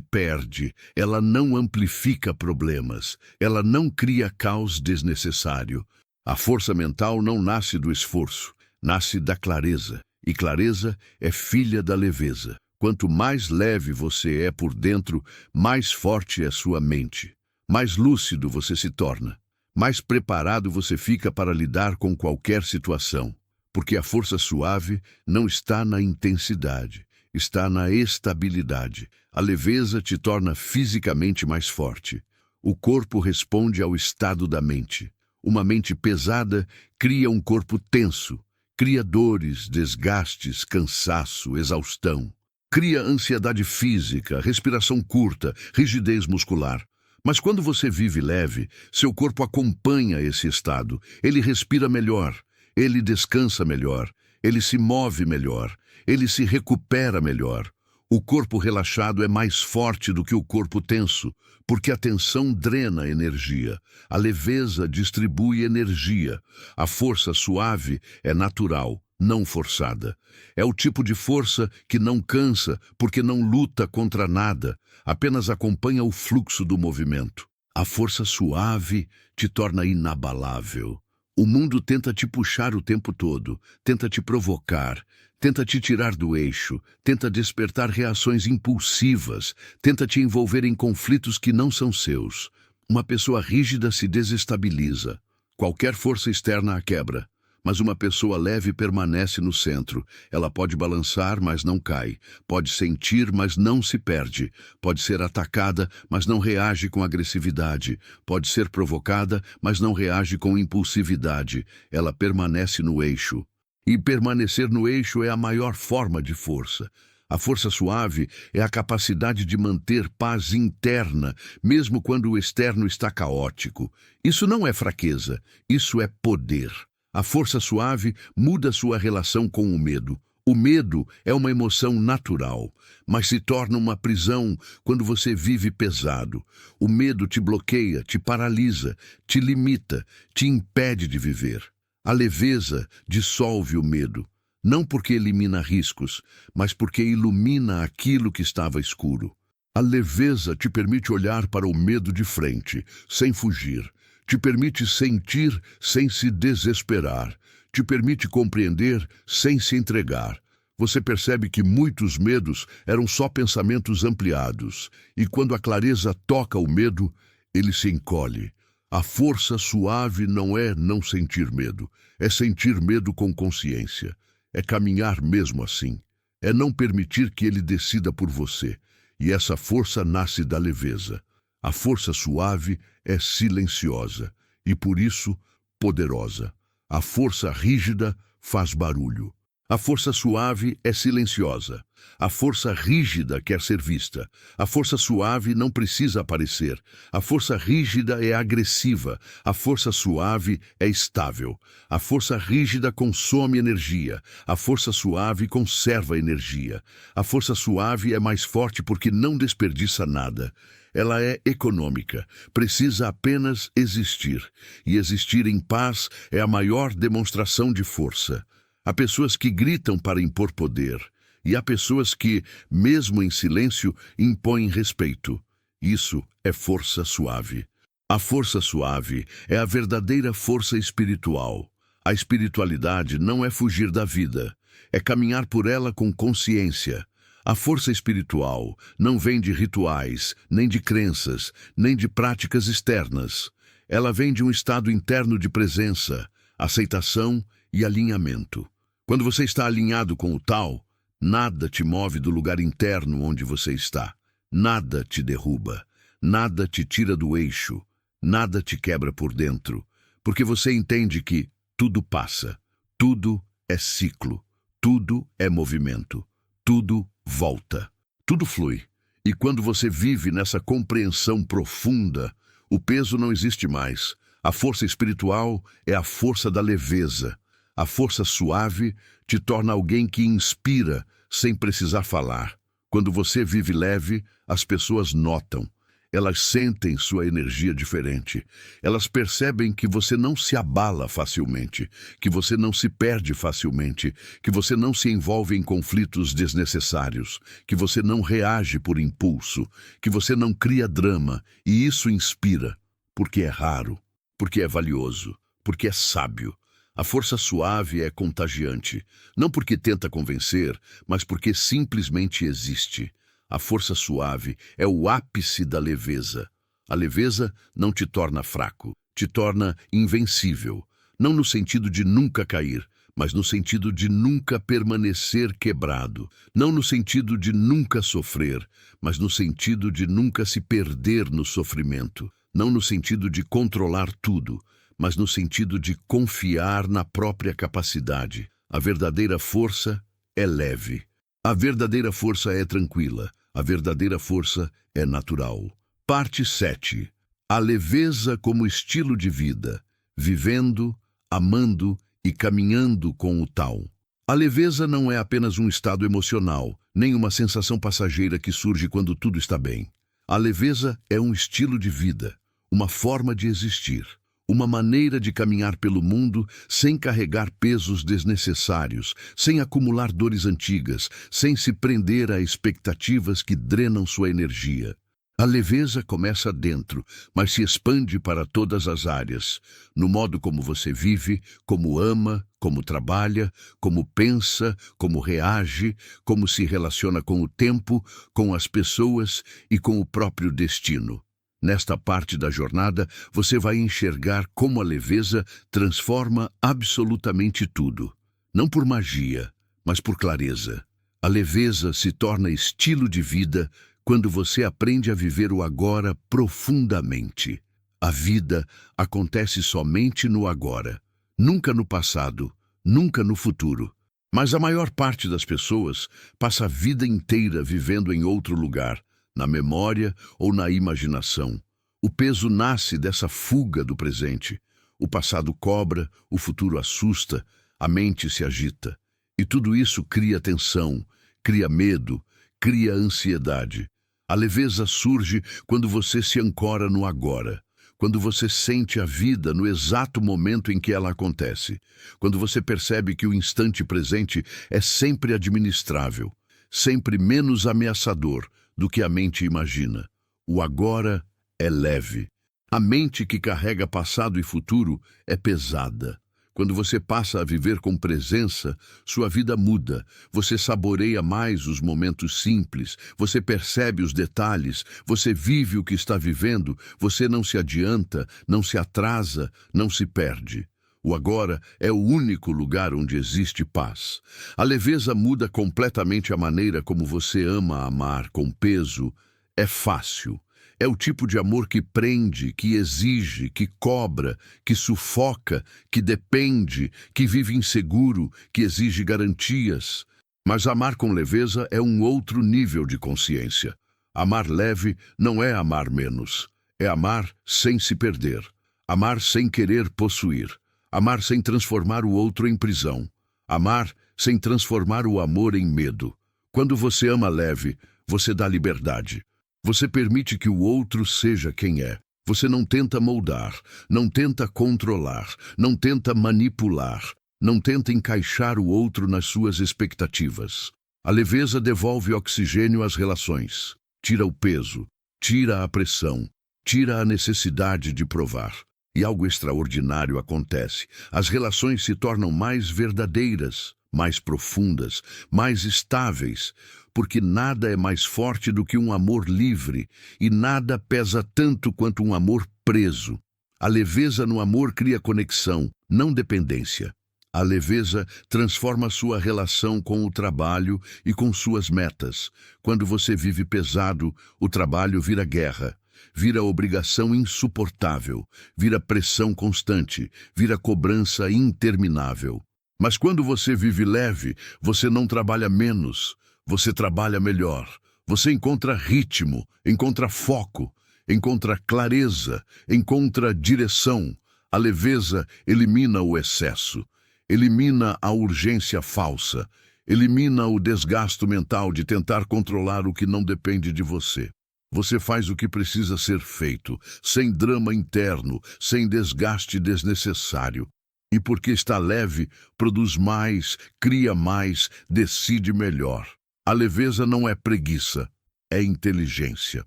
perde, ela não amplifica problemas, ela não cria caos desnecessário. A força mental não nasce do esforço, nasce da clareza, e clareza é filha da leveza. Quanto mais leve você é por dentro, mais forte é sua mente, mais lúcido você se torna. Mais preparado você fica para lidar com qualquer situação, porque a força suave não está na intensidade, está na estabilidade. A leveza te torna fisicamente mais forte. O corpo responde ao estado da mente. Uma mente pesada cria um corpo tenso, cria dores, desgastes, cansaço, exaustão. Cria ansiedade física, respiração curta, rigidez muscular. Mas quando você vive leve, seu corpo acompanha esse estado. Ele respira melhor, ele descansa melhor, ele se move melhor, ele se recupera melhor. O corpo relaxado é mais forte do que o corpo tenso, porque a tensão drena energia. A leveza distribui energia. A força suave é natural, não forçada. É o tipo de força que não cansa, porque não luta contra nada, apenas acompanha o fluxo do movimento. A força suave te torna inabalável. O mundo tenta te puxar o tempo todo, tenta te provocar, tenta te tirar do eixo, tenta despertar reações impulsivas, tenta te envolver em conflitos que não são seus. Uma pessoa rígida se desestabiliza. Qualquer força externa a quebra. Mas uma pessoa leve permanece no centro. Ela pode balançar, mas não cai. Pode sentir, mas não se perde. Pode ser atacada, mas não reage com agressividade. Pode ser provocada, mas não reage com impulsividade. Ela permanece no eixo. E permanecer no eixo é a maior forma de força. A força suave é a capacidade de manter paz interna, mesmo quando o externo está caótico. Isso não é fraqueza, isso é poder. A força suave muda sua relação com o medo. O medo é uma emoção natural, mas se torna uma prisão quando você vive pesado. O medo te bloqueia, te paralisa, te limita, te impede de viver. A leveza dissolve o medo, não porque elimina riscos, mas porque ilumina aquilo que estava escuro. A leveza te permite olhar para o medo de frente, sem fugir. Te permite sentir sem se desesperar. Te permite compreender sem se entregar. Você percebe que muitos medos eram só pensamentos ampliados, e quando a clareza toca o medo, ele se encolhe. A força suave não é não sentir medo, é sentir medo com consciência. É caminhar mesmo assim. É não permitir que ele decida por você. E essa força nasce da leveza. A força suave é silenciosa e, por isso, poderosa. A força rígida faz barulho. A força suave é silenciosa. A força rígida quer ser vista. A força suave não precisa aparecer. A força rígida é agressiva. A força suave é estável. A força rígida consome energia. A força suave conserva energia. A força suave é mais forte porque não desperdiça nada. Ela é econômica, precisa apenas existir. E existir em paz é a maior demonstração de força. Há pessoas que gritam para impor poder, e há pessoas que, mesmo em silêncio, impõem respeito. Isso é força suave. A força suave é a verdadeira força espiritual. A espiritualidade não é fugir da vida, é caminhar por ela com consciência. A força espiritual não vem de rituais, nem de crenças, nem de práticas externas. Ela vem de um estado interno de presença, aceitação e alinhamento. Quando você está alinhado com o tal, nada te move do lugar interno onde você está. Nada te derruba, nada te tira do eixo, nada te quebra por dentro, porque você entende que tudo passa, tudo é ciclo, tudo é movimento, tudo volta, tudo flui. E quando você vive nessa compreensão profunda, o peso não existe mais. A força espiritual é a força da leveza. A força suave te torna alguém que inspira sem precisar falar. Quando você vive leve, as pessoas notam. Elas sentem sua energia diferente. Elas percebem que você não se abala facilmente, que você não se perde facilmente, que você não se envolve em conflitos desnecessários, que você não reage por impulso, que você não cria drama. E isso inspira, porque é raro, porque é valioso, porque é sábio. A força suave é contagiante, não porque tenta convencer, mas porque simplesmente existe. A força suave é o ápice da leveza. A leveza não te torna fraco, te torna invencível. Não no sentido de nunca cair, mas no sentido de nunca permanecer quebrado. Não no sentido de nunca sofrer, mas no sentido de nunca se perder no sofrimento. Não no sentido de controlar tudo, mas no sentido de confiar na própria capacidade. A verdadeira força é leve. A verdadeira força é tranquila. A verdadeira força é natural. Parte 7. A leveza como estilo de vida, vivendo, amando e caminhando com o tal. A leveza não é apenas um estado emocional, nem uma sensação passageira que surge quando tudo está bem. A leveza é um estilo de vida, uma forma de existir. Uma maneira de caminhar pelo mundo sem carregar pesos desnecessários, sem acumular dores antigas, sem se prender a expectativas que drenam sua energia. A leveza começa dentro, mas se expande para todas as áreas, no modo como você vive, como ama, como trabalha, como pensa, como reage, como se relaciona com o tempo, com as pessoas e com o próprio destino. Nesta parte da jornada, você vai enxergar como a leveza transforma absolutamente tudo. Não por magia, mas por clareza. A leveza se torna estilo de vida quando você aprende a viver o agora profundamente. A vida acontece somente no agora, nunca no passado, nunca no futuro. Mas a maior parte das pessoas passa a vida inteira vivendo em outro lugar, na memória ou na imaginação. O peso nasce dessa fuga do presente. O passado cobra, o futuro assusta, a mente se agita. E tudo isso cria tensão, cria medo, cria ansiedade. A leveza surge quando você se ancora no agora, quando você sente a vida no exato momento em que ela acontece, quando você percebe que o instante presente é sempre administrável, sempre menos ameaçador do que a mente imagina. O agora é leve. A mente que carrega passado e futuro é pesada. Quando você passa a viver com presença, sua vida muda. Você saboreia mais os momentos simples, você percebe os detalhes, você vive o que está vivendo, você não se adianta, não se atrasa, não se perde. O agora é o único lugar onde existe paz. A leveza muda completamente a maneira como você ama amar com peso. É fácil. É o tipo de amor que prende, que exige, que cobra, que sufoca, que depende, que vive inseguro, que exige garantias. Mas amar com leveza é um outro nível de consciência. Amar leve não é amar menos. É amar sem se perder. Amar sem querer possuir. Amar sem transformar o outro em prisão. Amar sem transformar o amor em medo. Quando você ama leve, você dá liberdade. Você permite que o outro seja quem é. Você não tenta moldar, não tenta controlar, não tenta manipular, não tenta encaixar o outro nas suas expectativas. A leveza devolve oxigênio às relações, tira o peso, tira a pressão, tira a necessidade de provar. E algo extraordinário acontece. As relações se tornam mais verdadeiras, mais profundas, mais estáveis, porque nada é mais forte do que um amor livre e nada pesa tanto quanto um amor preso. A leveza no amor cria conexão, não dependência. A leveza transforma sua relação com o trabalho e com suas metas. Quando você vive pesado, o trabalho vira guerra, vira obrigação insuportável, vira pressão constante, vira cobrança interminável. Mas quando você vive leve, você não trabalha menos. Você trabalha melhor, você encontra ritmo, encontra foco, encontra clareza, encontra direção. A leveza elimina o excesso, elimina a urgência falsa, elimina o desgaste mental de tentar controlar o que não depende de você. Você faz o que precisa ser feito, sem drama interno, sem desgaste desnecessário. E porque está leve, produz mais, cria mais, decide melhor. A leveza não é preguiça, é inteligência.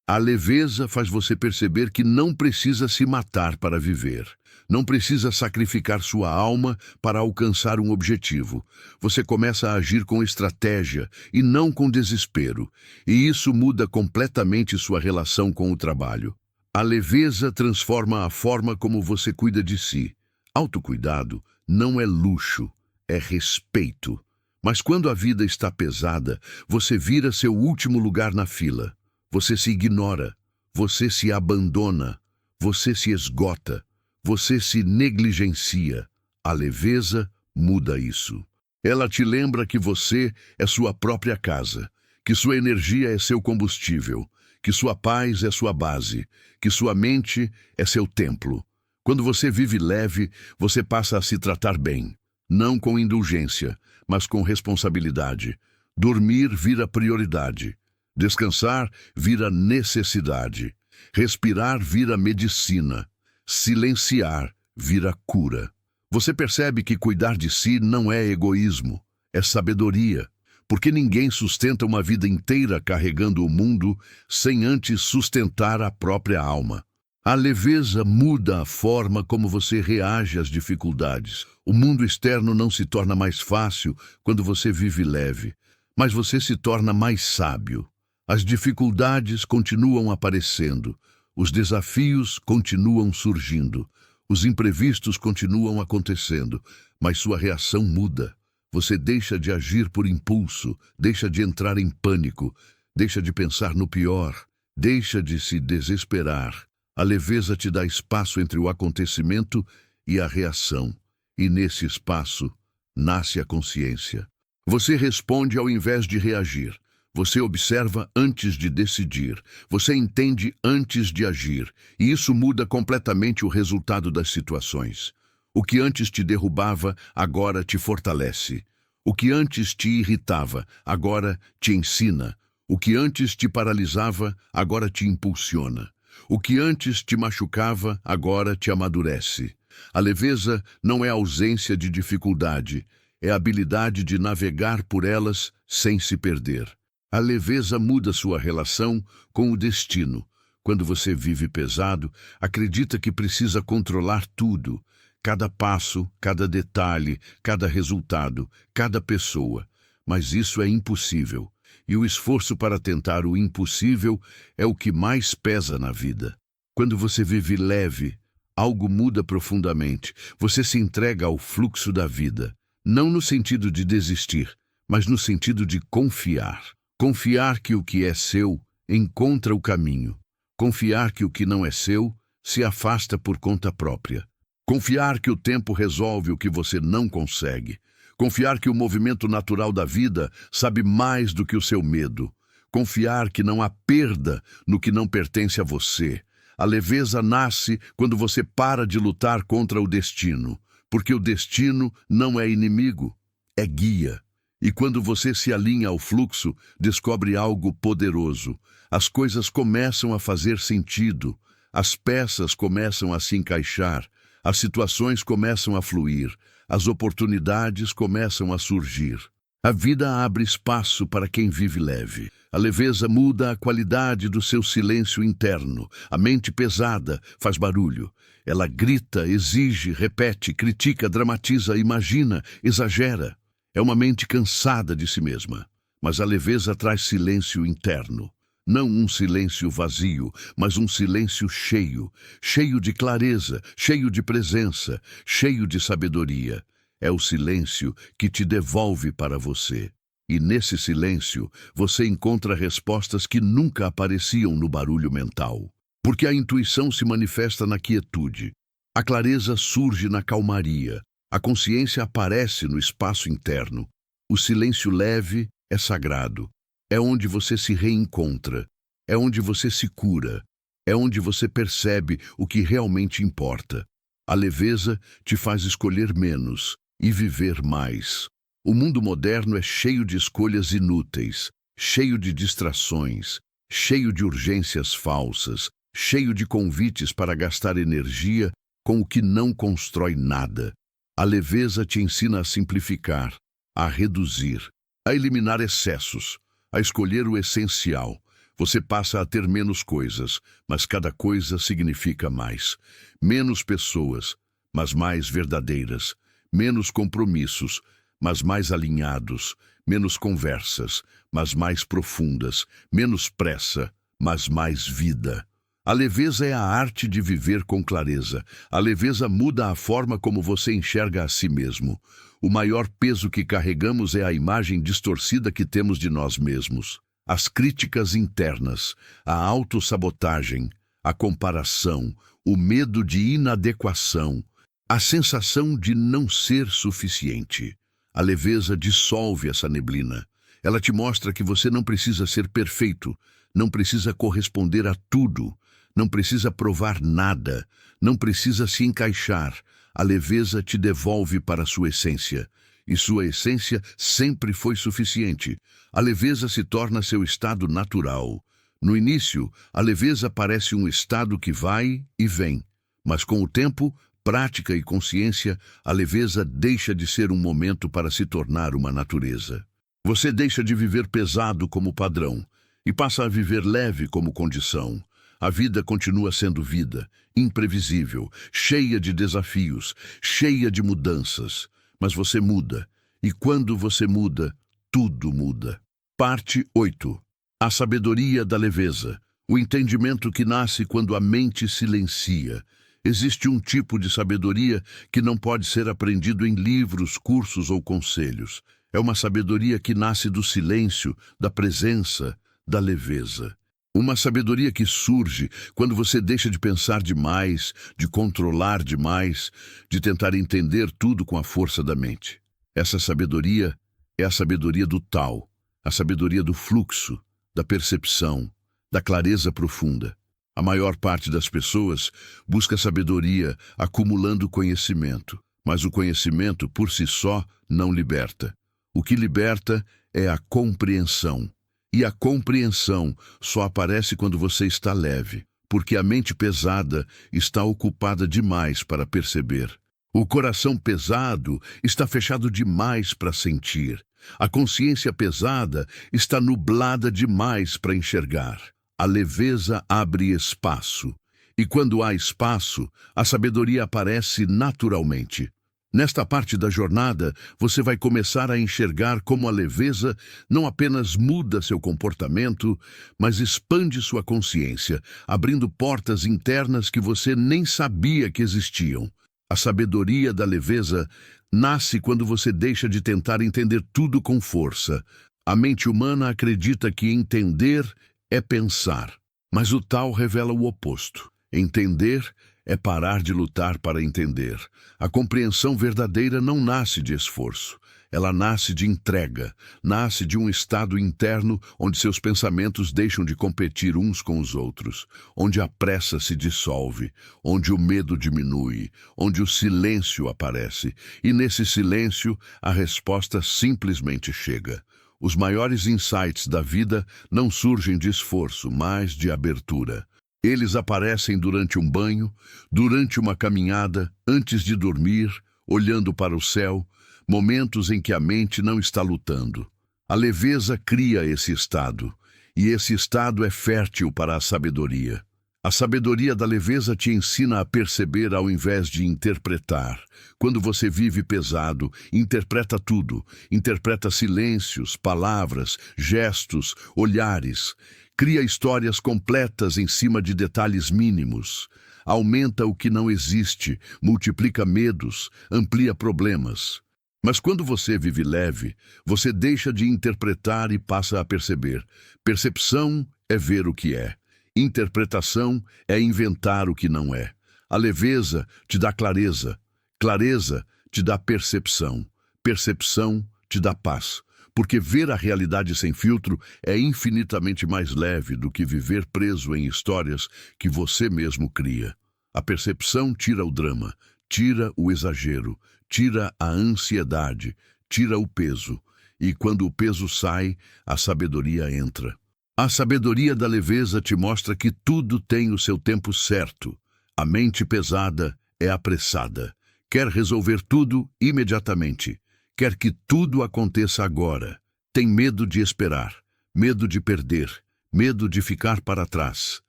A leveza faz você perceber que não precisa se matar para viver. Não precisa sacrificar sua alma para alcançar um objetivo. Você começa a agir com estratégia e não com desespero. E isso muda completamente sua relação com o trabalho. A leveza transforma a forma como você cuida de si. Autocuidado não é luxo, é respeito. Mas quando a vida está pesada, você vira seu último lugar na fila. Você se ignora, você se abandona, você se esgota, você se negligencia. A leveza muda isso. Ela te lembra que você é sua própria casa, que sua energia é seu combustível, que sua paz é sua base, que sua mente é seu templo. Quando você vive leve, você passa a se tratar bem, não com indulgência, mas com responsabilidade. Dormir vira prioridade. Descansar vira necessidade. Respirar vira medicina. Silenciar vira cura. Você percebe que cuidar de si não é egoísmo, é sabedoria. Porque ninguém sustenta uma vida inteira carregando o mundo sem antes sustentar a própria alma. A leveza muda a forma como você reage às dificuldades. O mundo externo não se torna mais fácil quando você vive leve, mas você se torna mais sábio. As dificuldades continuam aparecendo, os desafios continuam surgindo, os imprevistos continuam acontecendo, mas sua reação muda. Você deixa de agir por impulso, deixa de entrar em pânico, deixa de pensar no pior, deixa de se desesperar. A leveza te dá espaço entre o acontecimento e a reação, e nesse espaço nasce a consciência. Você responde ao invés de reagir. Você observa antes de decidir. Você entende antes de agir, e isso muda completamente o resultado das situações. O que antes te derrubava, agora te fortalece. O que antes te irritava, agora te ensina. O que antes te paralisava, agora te impulsiona. O que antes te machucava, agora te amadurece. A leveza não é ausência de dificuldade, é a habilidade de navegar por elas sem se perder. A leveza muda sua relação com o destino. Quando você vive pesado, acredita que precisa controlar tudo, cada passo, cada detalhe, cada resultado, cada pessoa. Mas isso é impossível. E o esforço para tentar o impossível é o que mais pesa na vida. Quando você vive leve, algo muda profundamente. Você se entrega ao fluxo da vida, não no sentido de desistir, mas no sentido de confiar. Confiar que o que é seu encontra o caminho. Confiar que o que não é seu se afasta por conta própria. Confiar que o tempo resolve o que você não consegue. Confiar que o movimento natural da vida sabe mais do que o seu medo. Confiar que não há perda no que não pertence a você. A leveza nasce quando você para de lutar contra o destino, porque o destino não é inimigo, é guia. E quando você se alinha ao fluxo, descobre algo poderoso. As coisas começam a fazer sentido, as peças começam a se encaixar, as situações começam a fluir, as oportunidades começam a surgir. A vida abre espaço para quem vive leve. A leveza muda a qualidade do seu silêncio interno. A mente pesada faz barulho. Ela grita, exige, repete, critica, dramatiza, imagina, exagera. É uma mente cansada de si mesma. Mas a leveza traz silêncio interno. Não um silêncio vazio, mas um silêncio cheio. Cheio de clareza, cheio de presença, cheio de sabedoria. É o silêncio que te devolve para você. E nesse silêncio, você encontra respostas que nunca apareciam no barulho mental. Porque a intuição se manifesta na quietude. A clareza surge na calmaria. A consciência aparece no espaço interno. O silêncio leve é sagrado. É onde você se reencontra. É onde você se cura. É onde você percebe o que realmente importa. A leveza te faz escolher menos e viver mais. O mundo moderno é cheio de escolhas inúteis, cheio de distrações, cheio de urgências falsas, cheio de convites para gastar energia com o que não constrói nada. A leveza te ensina a simplificar, a reduzir, a eliminar excessos, a escolher o essencial. Você passa a ter menos coisas, mas cada coisa significa mais. Menos pessoas, mas mais verdadeiras. Menos compromissos, mas mais alinhados. Menos conversas, mas mais profundas. Menos pressa, mas mais vida. A leveza é a arte de viver com clareza. A leveza muda a forma como você enxerga a si mesmo. O maior peso que carregamos é a imagem distorcida que temos de nós mesmos. As críticas internas, a autossabotagem, a comparação, o medo de inadequação, a sensação de não ser suficiente. A leveza dissolve essa neblina. Ela te mostra que você não precisa ser perfeito, não precisa corresponder a tudo, não precisa provar nada, não precisa se encaixar. A leveza te devolve para a sua essência. E sua essência sempre foi suficiente. A leveza se torna seu estado natural. No início, a leveza parece um estado que vai e vem. Mas com o tempo, prática e consciência, a leveza deixa de ser um momento para se tornar uma natureza. Você deixa de viver pesado como padrão e passa a viver leve como condição. A vida continua sendo vida, imprevisível, cheia de desafios, cheia de mudanças. Mas você muda, e quando você muda, tudo muda. Parte 8. A sabedoria da leveza. O entendimento que nasce quando a mente silencia. Existe um tipo de sabedoria que não pode ser aprendido em livros, cursos ou conselhos. É uma sabedoria que nasce do silêncio, da presença, da leveza. Uma sabedoria que surge quando você deixa de pensar demais, de controlar demais, de tentar entender tudo com a força da mente. Essa sabedoria é a sabedoria do Tao, a sabedoria do fluxo, da percepção, da clareza profunda. A maior parte das pessoas busca sabedoria acumulando conhecimento, mas o conhecimento por si só não liberta. O que liberta é a compreensão. E a compreensão só aparece quando você está leve, porque a mente pesada está ocupada demais para perceber. O coração pesado está fechado demais para sentir. A consciência pesada está nublada demais para enxergar. A leveza abre espaço. E quando há espaço, a sabedoria aparece naturalmente. Nesta parte da jornada, você vai começar a enxergar como a leveza não apenas muda seu comportamento, mas expande sua consciência, abrindo portas internas que você nem sabia que existiam. A sabedoria da leveza nasce quando você deixa de tentar entender tudo com força. A mente humana acredita que entender é pensar, mas o Tao revela o oposto. Entender é parar de lutar para entender. A compreensão verdadeira não nasce de esforço. Ela nasce de entrega, nasce de um estado interno onde seus pensamentos deixam de competir uns com os outros, onde a pressa se dissolve, onde o medo diminui, onde o silêncio aparece, e nesse silêncio a resposta simplesmente chega. Os maiores insights da vida não surgem de esforço, mas de abertura. Eles aparecem durante um banho, durante uma caminhada, antes de dormir, olhando para o céu, momentos em que a mente não está lutando. A leveza cria esse estado, e esse estado é fértil para a sabedoria. A sabedoria da leveza te ensina a perceber ao invés de interpretar. Quando você vive pesado, interpreta tudo. Interpreta silêncios, palavras, gestos, olhares. Cria histórias completas em cima de detalhes mínimos. Aumenta o que não existe, multiplica medos, amplia problemas. Mas quando você vive leve, você deixa de interpretar e passa a perceber. Percepção é ver o que é. Interpretação é inventar o que não é. A leveza te dá clareza. Clareza te dá percepção. Percepção te dá paz. Porque ver a realidade sem filtro é infinitamente mais leve do que viver preso em histórias que você mesmo cria. A percepção tira o drama, tira o exagero, tira a ansiedade, tira o peso. E quando o peso sai, a sabedoria entra. A sabedoria da leveza te mostra que tudo tem o seu tempo certo. A mente pesada é apressada. Quer resolver tudo imediatamente. Quer que tudo aconteça agora. Tem medo de esperar, medo de perder, medo de ficar para trás.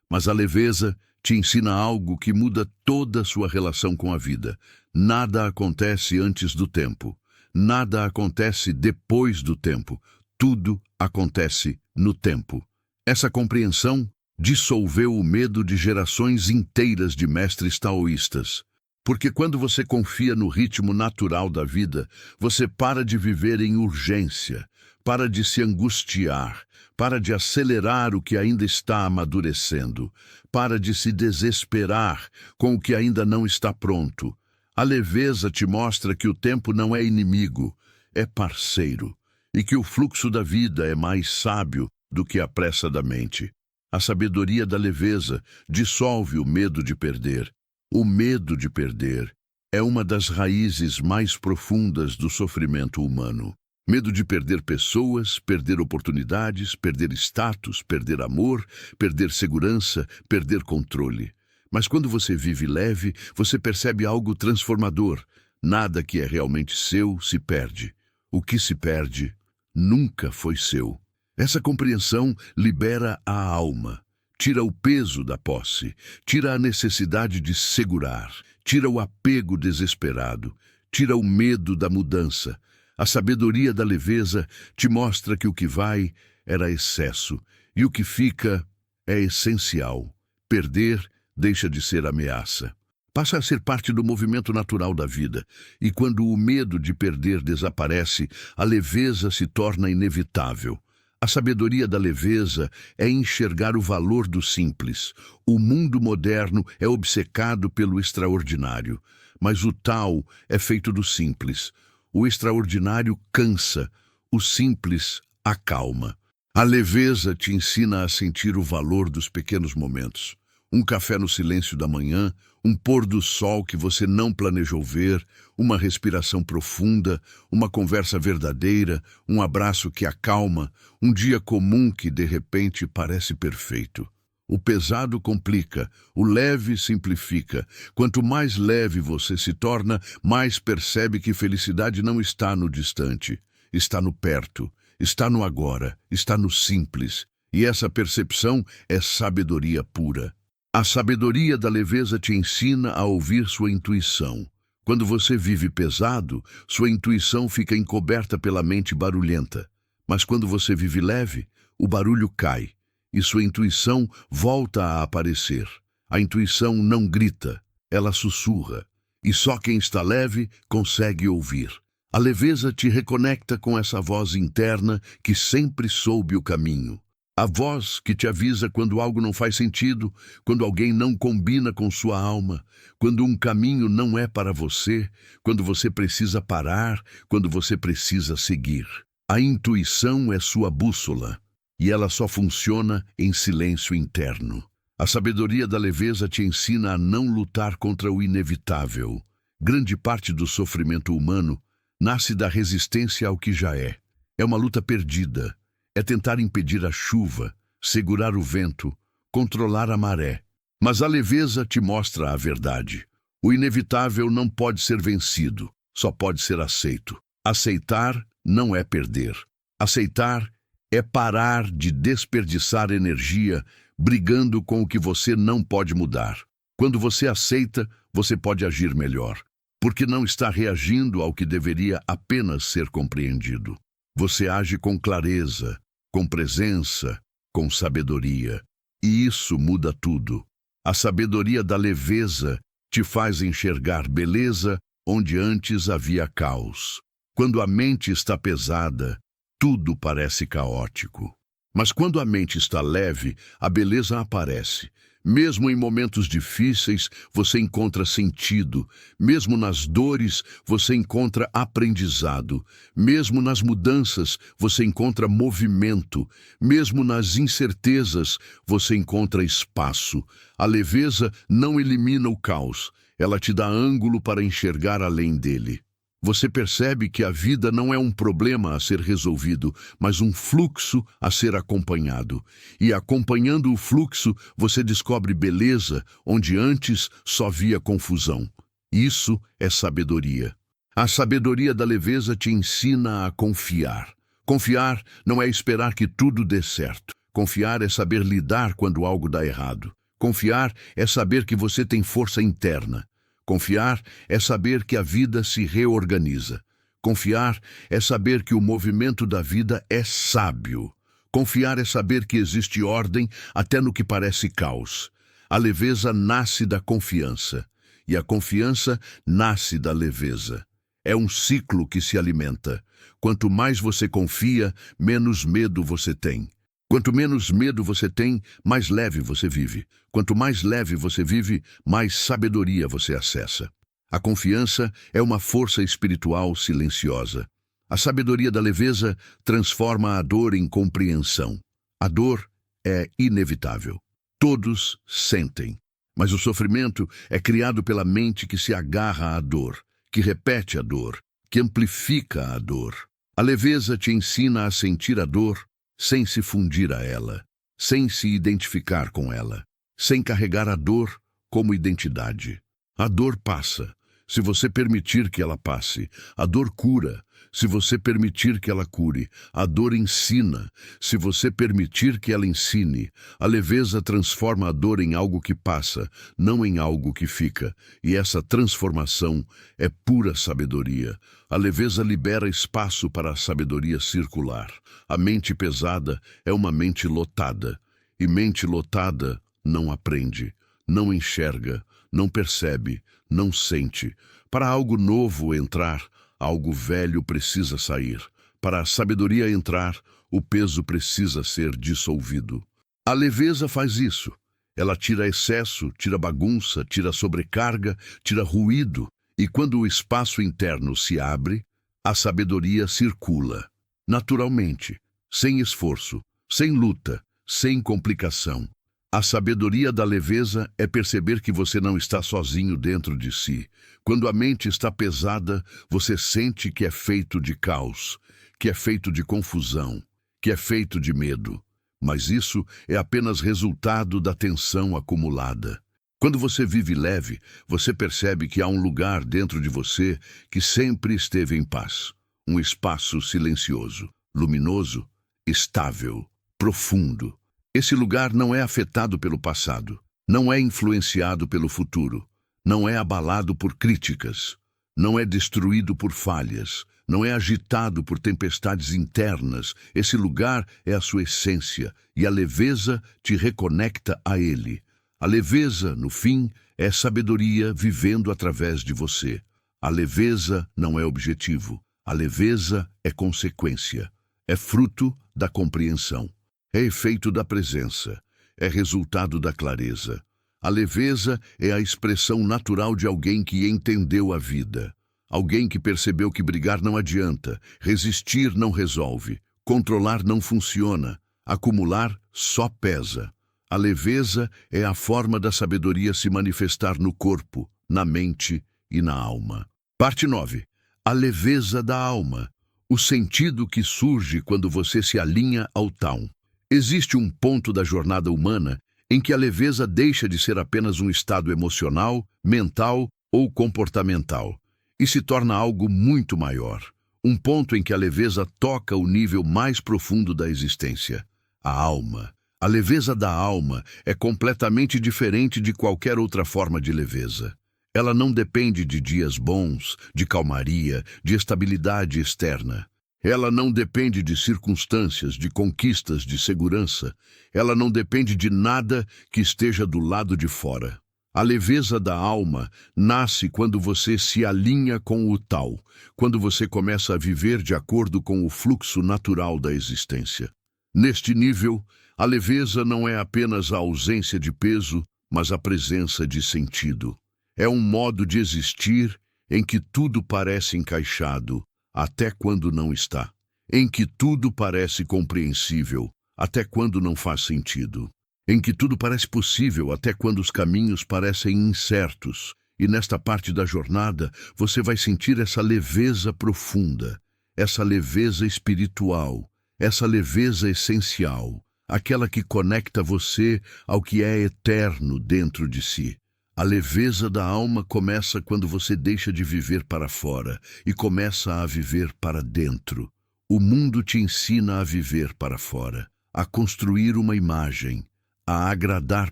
Mas a leveza te ensina algo que muda toda a sua relação com a vida. Nada acontece antes do tempo. Nada acontece depois do tempo. Tudo acontece no tempo. Essa compreensão dissolveu o medo de gerações inteiras de mestres taoístas. Porque quando você confia no ritmo natural da vida, você para de viver em urgência, para de se angustiar, para de acelerar o que ainda está amadurecendo, para de se desesperar com o que ainda não está pronto. A leveza te mostra que o tempo não é inimigo, é parceiro, e que o fluxo da vida é mais sábio do que a pressa da mente. A sabedoria da leveza dissolve o medo de perder. O medo de perder é uma das raízes mais profundas do sofrimento humano. Medo de perder pessoas, perder oportunidades, perder status, perder amor, perder segurança, perder controle. Mas quando você vive leve, você percebe algo transformador. Nada que é realmente seu se perde. O que se perde nunca foi seu. Essa compreensão libera a alma. Tira o peso da posse, tira a necessidade de segurar, tira o apego desesperado, tira o medo da mudança. A sabedoria da leveza te mostra que o que vai era excesso e o que fica é essencial. Perder deixa de ser ameaça. Passa a ser parte do movimento natural da vida, e quando o medo de perder desaparece, a leveza se torna inevitável. A sabedoria da leveza é enxergar o valor do simples. O mundo moderno é obcecado pelo extraordinário, mas o Tao é feito do simples. O extraordinário cansa, o simples acalma. A leveza te ensina a sentir o valor dos pequenos momentos. Um café no silêncio da manhã, um pôr do sol que você não planejou ver, uma respiração profunda, uma conversa verdadeira, um abraço que acalma, um dia comum que de repente parece perfeito. O pesado complica, o leve simplifica. Quanto mais leve você se torna, mais percebe que felicidade não está no distante, está no perto, está no agora, está no simples. E essa percepção é sabedoria pura. A sabedoria da leveza te ensina a ouvir sua intuição. Quando você vive pesado, sua intuição fica encoberta pela mente barulhenta. Mas quando você vive leve, o barulho cai e sua intuição volta a aparecer. A intuição não grita, ela sussurra. E só quem está leve consegue ouvir. A leveza te reconecta com essa voz interna que sempre soube o caminho. A voz que te avisa quando algo não faz sentido, quando alguém não combina com sua alma, quando um caminho não é para você, quando você precisa parar, quando você precisa seguir. A intuição é sua bússola, e ela só funciona em silêncio interno. A sabedoria da leveza te ensina a não lutar contra o inevitável. Grande parte do sofrimento humano nasce da resistência ao que já é. É uma luta perdida. É tentar impedir a chuva, segurar o vento, controlar a maré. Mas a leveza te mostra a verdade. O inevitável não pode ser vencido, só pode ser aceito. Aceitar não é perder. Aceitar é parar de desperdiçar energia brigando com o que você não pode mudar. Quando você aceita, você pode agir melhor, porque não está reagindo ao que deveria apenas ser compreendido. Você age com clareza, com presença, com sabedoria. E isso muda tudo. A sabedoria da leveza te faz enxergar beleza onde antes havia caos. Quando a mente está pesada, tudo parece caótico. Mas quando a mente está leve, a beleza aparece. Mesmo em momentos difíceis, você encontra sentido. Mesmo nas dores, você encontra aprendizado. Mesmo nas mudanças, você encontra movimento. Mesmo nas incertezas, você encontra espaço. A leveza não elimina o caos. Ela te dá ângulo para enxergar além dele. Você percebe que a vida não é um problema a ser resolvido, mas um fluxo a ser acompanhado. E acompanhando o fluxo, você descobre beleza onde antes só via confusão. Isso é sabedoria. A sabedoria da leveza te ensina a confiar. Confiar não é esperar que tudo dê certo. Confiar é saber lidar quando algo dá errado. Confiar é saber que você tem força interna. Confiar é saber que a vida se reorganiza. Confiar é saber que o movimento da vida é sábio. Confiar é saber que existe ordem até no que parece caos. A leveza nasce da confiança, e a confiança nasce da leveza. É um ciclo que se alimenta. Quanto mais você confia, menos medo você tem. Quanto menos medo você tem, mais leve você vive. Quanto mais leve você vive, mais sabedoria você acessa. A confiança é uma força espiritual silenciosa. A sabedoria da leveza transforma a dor em compreensão. A dor é inevitável. Todos sentem. Mas o sofrimento é criado pela mente que se agarra à dor, que repete a dor, que amplifica a dor. A leveza te ensina a sentir a dor sem se fundir a ela, sem se identificar com ela, sem carregar a dor como identidade. A dor passa, se você permitir que ela passe. A dor cura, se você permitir que ela cure. A dor ensina, se você permitir que ela ensine. A leveza transforma a dor em algo que passa, não em algo que fica. E essa transformação é pura sabedoria. A leveza libera espaço para a sabedoria circular. A mente pesada é uma mente lotada. E mente lotada não aprende, não enxerga, não percebe, não sente. Para algo novo entrar, algo velho precisa sair. Para a sabedoria entrar, o peso precisa ser dissolvido. A leveza faz isso. Ela tira excesso, tira bagunça, tira sobrecarga, tira ruído. E quando o espaço interno se abre, a sabedoria circula. Naturalmente, sem esforço, sem luta, sem complicação. A sabedoria da leveza é perceber que você não está sozinho dentro de si. Quando a mente está pesada, você sente que é feito de caos, que é feito de confusão, que é feito de medo. Mas isso é apenas resultado da tensão acumulada. Quando você vive leve, você percebe que há um lugar dentro de você que sempre esteve em paz. Um espaço silencioso, luminoso, estável, profundo. Esse lugar não é afetado pelo passado, não é influenciado pelo futuro, não é abalado por críticas, não é destruído por falhas, não é agitado por tempestades internas. Esse lugar é a sua essência e a leveza te reconecta a ele. A leveza, no fim, é sabedoria vivendo através de você. A leveza não é objetivo, a leveza é consequência, é fruto da compreensão, é efeito da presença, é resultado da clareza. A leveza é a expressão natural de alguém que entendeu a vida. Alguém que percebeu que brigar não adianta, resistir não resolve, controlar não funciona, acumular só pesa. A leveza é a forma da sabedoria se manifestar no corpo, na mente e na alma. Parte 9. A leveza da alma. O sentido que surge quando você se alinha ao Tao. Existe um ponto da jornada humana em que a leveza deixa de ser apenas um estado emocional, mental ou comportamental e se torna algo muito maior. Um ponto em que a leveza toca o nível mais profundo da existência, a alma. A leveza da alma é completamente diferente de qualquer outra forma de leveza. Ela não depende de dias bons, de calmaria, de estabilidade externa. Ela não depende de circunstâncias, de conquistas, de segurança. Ela não depende de nada que esteja do lado de fora. A leveza da alma nasce quando você se alinha com o Tao, quando você começa a viver de acordo com o fluxo natural da existência. Neste nível, a leveza não é apenas a ausência de peso, mas a presença de sentido. É um modo de existir em que tudo parece encaixado, até quando não está. Em que tudo parece compreensível, até quando não faz sentido. Em que tudo parece possível, até quando os caminhos parecem incertos. E nesta parte da jornada, você vai sentir essa leveza profunda, essa leveza espiritual, essa leveza essencial, aquela que conecta você ao que é eterno dentro de si. A leveza da alma começa quando você deixa de viver para fora e começa a viver para dentro. O mundo te ensina a viver para fora, a construir uma imagem, a agradar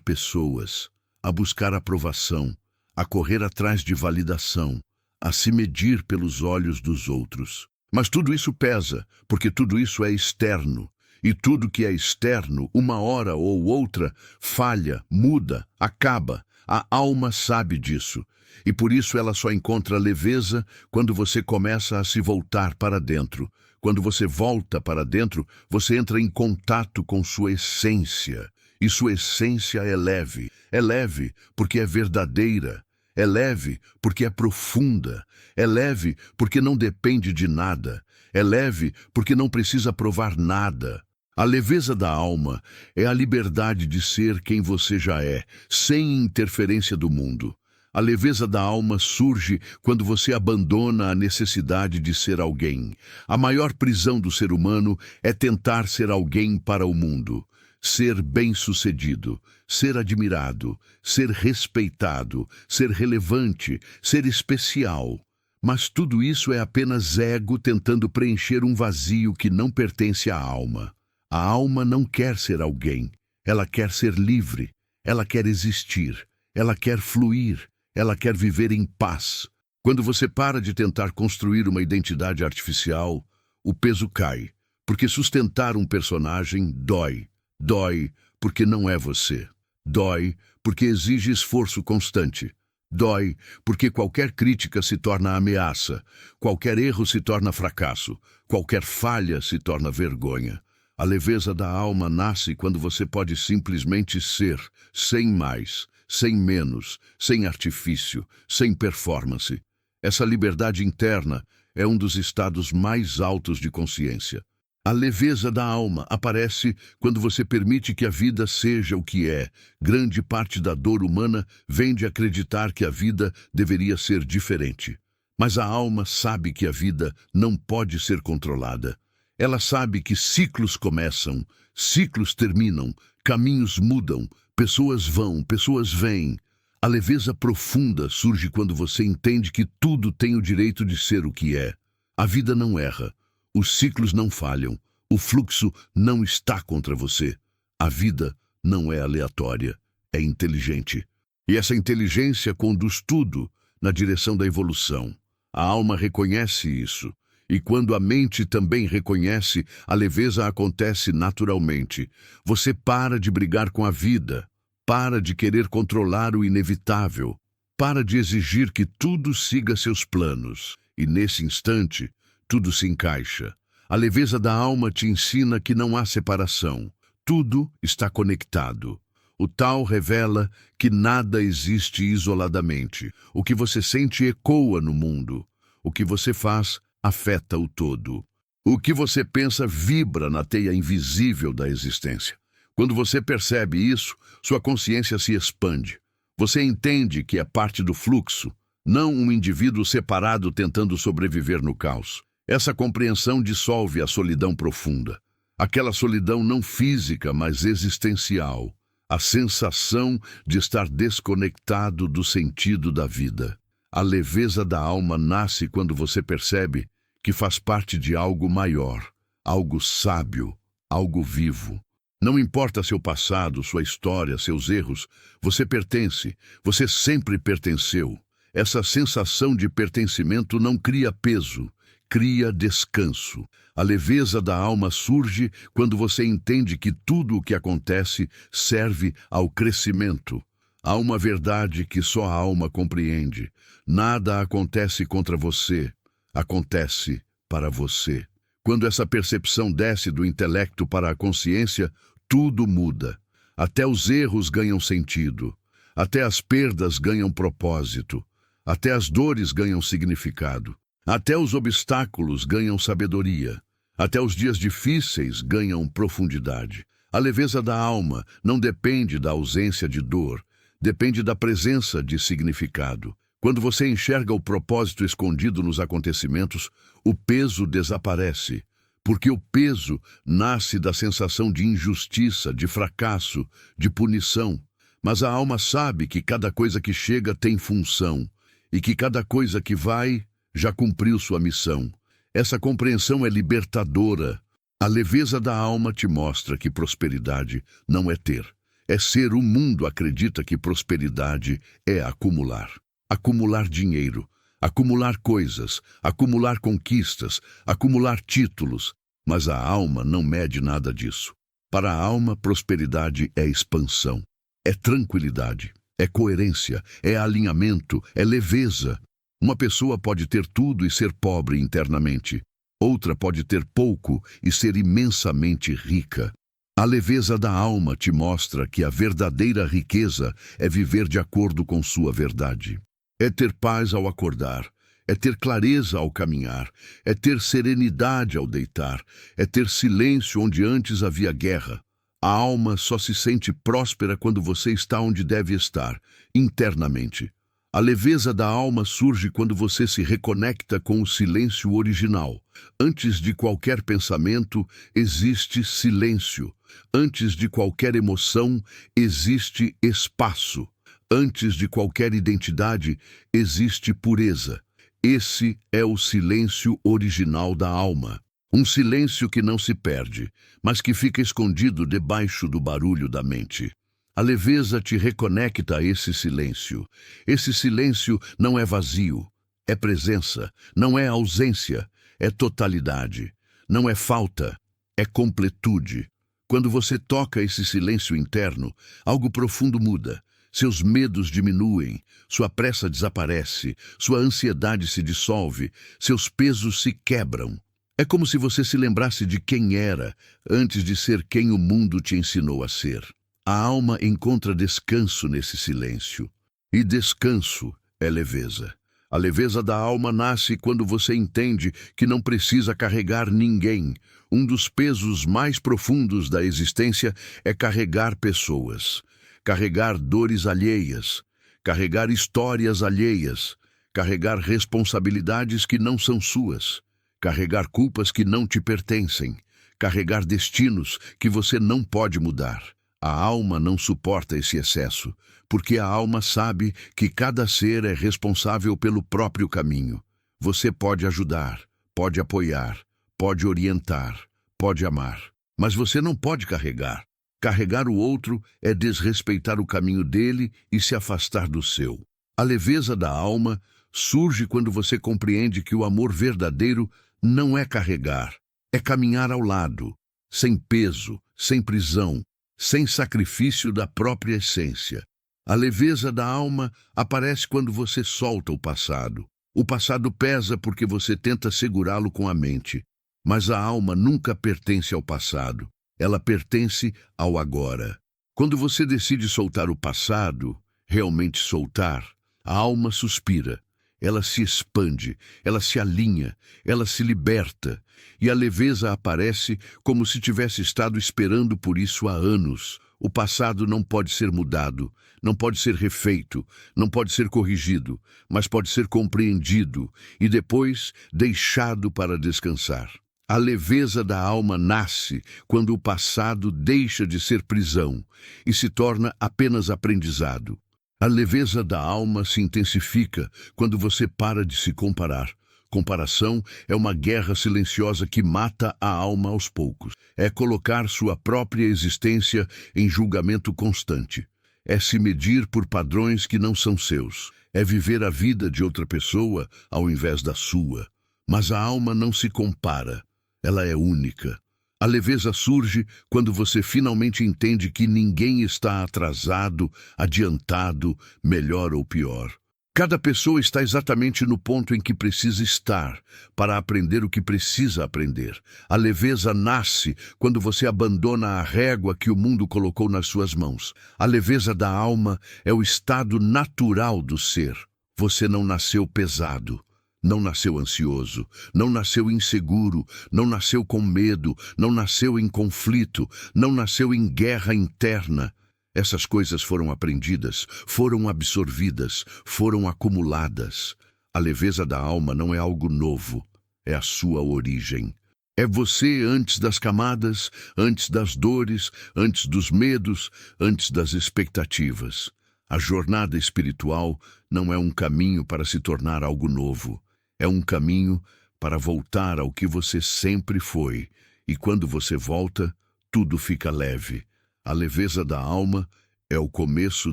pessoas, a buscar aprovação, a correr atrás de validação, a se medir pelos olhos dos outros. Mas tudo isso pesa, porque tudo isso é externo. E tudo que é externo, uma hora ou outra, falha, muda, acaba. A alma sabe disso. E por isso ela só encontra leveza quando você começa a se voltar para dentro. Quando você volta para dentro, você entra em contato com sua essência. E sua essência é leve. É leve porque é verdadeira. É leve porque é profunda. É leve porque não depende de nada. É leve porque não precisa provar nada. A leveza da alma é a liberdade de ser quem você já é, sem interferência do mundo. A leveza da alma surge quando você abandona a necessidade de ser alguém. A maior prisão do ser humano é tentar ser alguém para o mundo. Ser bem-sucedido, ser admirado, ser respeitado, ser relevante, ser especial. Mas tudo isso é apenas ego tentando preencher um vazio que não pertence à alma. A alma não quer ser alguém, ela quer ser livre, ela quer existir, ela quer fluir, ela quer viver em paz. Quando você para de tentar construir uma identidade artificial, o peso cai, porque sustentar um personagem dói. Dói porque não é você. Dói porque exige esforço constante. Dói porque qualquer crítica se torna ameaça, qualquer erro se torna fracasso, qualquer falha se torna vergonha. A leveza da alma nasce quando você pode simplesmente ser, sem mais, sem menos, sem artifício, sem performance. Essa liberdade interna é um dos estados mais altos de consciência. A leveza da alma aparece quando você permite que a vida seja o que é. Grande parte da dor humana vem de acreditar que a vida deveria ser diferente. Mas a alma sabe que a vida não pode ser controlada. Ela sabe que ciclos começam, ciclos terminam, caminhos mudam, pessoas vão, pessoas vêm. A leveza profunda surge quando você entende que tudo tem o direito de ser o que é. A vida não erra. Os ciclos não falham, o fluxo não está contra você. A vida não é aleatória, é inteligente. E essa inteligência conduz tudo na direção da evolução. A alma reconhece isso. E quando a mente também reconhece, a leveza acontece naturalmente. Você para de brigar com a vida, para de querer controlar o inevitável, para de exigir que tudo siga seus planos. E nesse instante, tudo se encaixa. A leveza da alma te ensina que não há separação. Tudo está conectado. O Tao revela que nada existe isoladamente. O que você sente ecoa no mundo. O que você faz afeta o todo. O que você pensa vibra na teia invisível da existência. Quando você percebe isso, sua consciência se expande. Você entende que é parte do fluxo, não um indivíduo separado tentando sobreviver no caos. Essa compreensão dissolve a solidão profunda. Aquela solidão não física, mas existencial. A sensação de estar desconectado do sentido da vida. A leveza da alma nasce quando você percebe que faz parte de algo maior, algo sábio, algo vivo. Não importa seu passado, sua história, seus erros, você pertence, você sempre pertenceu. Essa sensação de pertencimento não cria peso, cria descanso. A leveza da alma surge quando você entende que tudo o que acontece serve ao crescimento. Há uma verdade que só a alma compreende. Nada acontece contra você, acontece para você. Quando essa percepção desce do intelecto para a consciência, tudo muda. Até os erros ganham sentido. Até as perdas ganham propósito. Até as dores ganham significado. Até os obstáculos ganham sabedoria. Até os dias difíceis ganham profundidade. A leveza da alma não depende da ausência de dor, depende da presença de significado. Quando você enxerga o propósito escondido nos acontecimentos, o peso desaparece. Porque o peso nasce da sensação de injustiça, de fracasso, de punição. Mas a alma sabe que cada coisa que chega tem função, e que cada coisa que vai já cumpriu sua missão. Essa compreensão é libertadora. A leveza da alma te mostra que prosperidade não é ter. É ser. O mundo acredita que prosperidade é acumular. Acumular dinheiro, acumular coisas, acumular conquistas, acumular títulos. Mas a alma não mede nada disso. Para a alma, prosperidade é expansão, é tranquilidade, é coerência, é alinhamento, é leveza. Uma pessoa pode ter tudo e ser pobre internamente. Outra pode ter pouco e ser imensamente rica. A leveza da alma te mostra que a verdadeira riqueza é viver de acordo com sua verdade. É ter paz ao acordar, é ter clareza ao caminhar, é ter serenidade ao deitar, é ter silêncio onde antes havia guerra. A alma só se sente próspera quando você está onde deve estar, internamente. A leveza da alma surge quando você se reconecta com o silêncio original. Antes de qualquer pensamento, existe silêncio. Antes de qualquer emoção, existe espaço. Antes de qualquer identidade, existe pureza. Esse é o silêncio original da alma. Um silêncio que não se perde, mas que fica escondido debaixo do barulho da mente. A leveza te reconecta a esse silêncio. Esse silêncio não é vazio, é presença, não é ausência, é totalidade. Não é falta, é completude. Quando você toca esse silêncio interno, algo profundo muda. Seus medos diminuem, sua pressa desaparece, sua ansiedade se dissolve, seus pesos se quebram. É como se você se lembrasse de quem era antes de ser quem o mundo te ensinou a ser. A alma encontra descanso nesse silêncio. E descanso é leveza. A leveza da alma nasce quando você entende que não precisa carregar ninguém. Um dos pesos mais profundos da existência é carregar pessoas. Carregar dores alheias. Carregar histórias alheias. Carregar responsabilidades que não são suas. Carregar culpas que não te pertencem. Carregar destinos que você não pode mudar. A alma não suporta esse excesso, porque a alma sabe que cada ser é responsável pelo próprio caminho. Você pode ajudar, pode apoiar, pode orientar, pode amar, mas você não pode carregar. Carregar o outro é desrespeitar o caminho dele e se afastar do seu. A leveza da alma surge quando você compreende que o amor verdadeiro não é carregar, é caminhar ao lado, sem peso, sem prisão, sem sacrifício da própria essência. A leveza da alma aparece quando você solta o passado. O passado pesa porque você tenta segurá-lo com a mente, mas a alma nunca pertence ao passado, ela pertence ao agora. Quando você decide soltar o passado, realmente soltar, a alma suspira, ela se expande, ela se alinha, ela se liberta, e a leveza aparece como se tivesse estado esperando por isso há anos. O passado não pode ser mudado, não pode ser refeito, não pode ser corrigido, mas pode ser compreendido e depois deixado para descansar. A leveza da alma nasce quando o passado deixa de ser prisão e se torna apenas aprendizado. A leveza da alma se intensifica quando você para de se comparar. Comparação é uma guerra silenciosa que mata a alma aos poucos. É colocar sua própria existência em julgamento constante. É se medir por padrões que não são seus. É viver a vida de outra pessoa ao invés da sua. Mas a alma não se compara. Ela é única. A leveza surge quando você finalmente entende que ninguém está atrasado, adiantado, melhor ou pior. Cada pessoa está exatamente no ponto em que precisa estar para aprender o que precisa aprender. A leveza nasce quando você abandona a régua que o mundo colocou nas suas mãos. A leveza da alma é o estado natural do ser. Você não nasceu pesado. Não nasceu ansioso, não nasceu inseguro, não nasceu com medo, não nasceu em conflito, não nasceu em guerra interna. Essas coisas foram aprendidas, foram absorvidas, foram acumuladas. A leveza da alma não é algo novo, é a sua origem. É você antes das camadas, antes das dores, antes dos medos, antes das expectativas. A jornada espiritual não é um caminho para se tornar algo novo. É um caminho para voltar ao que você sempre foi, e quando você volta, tudo fica leve. A leveza da alma é o começo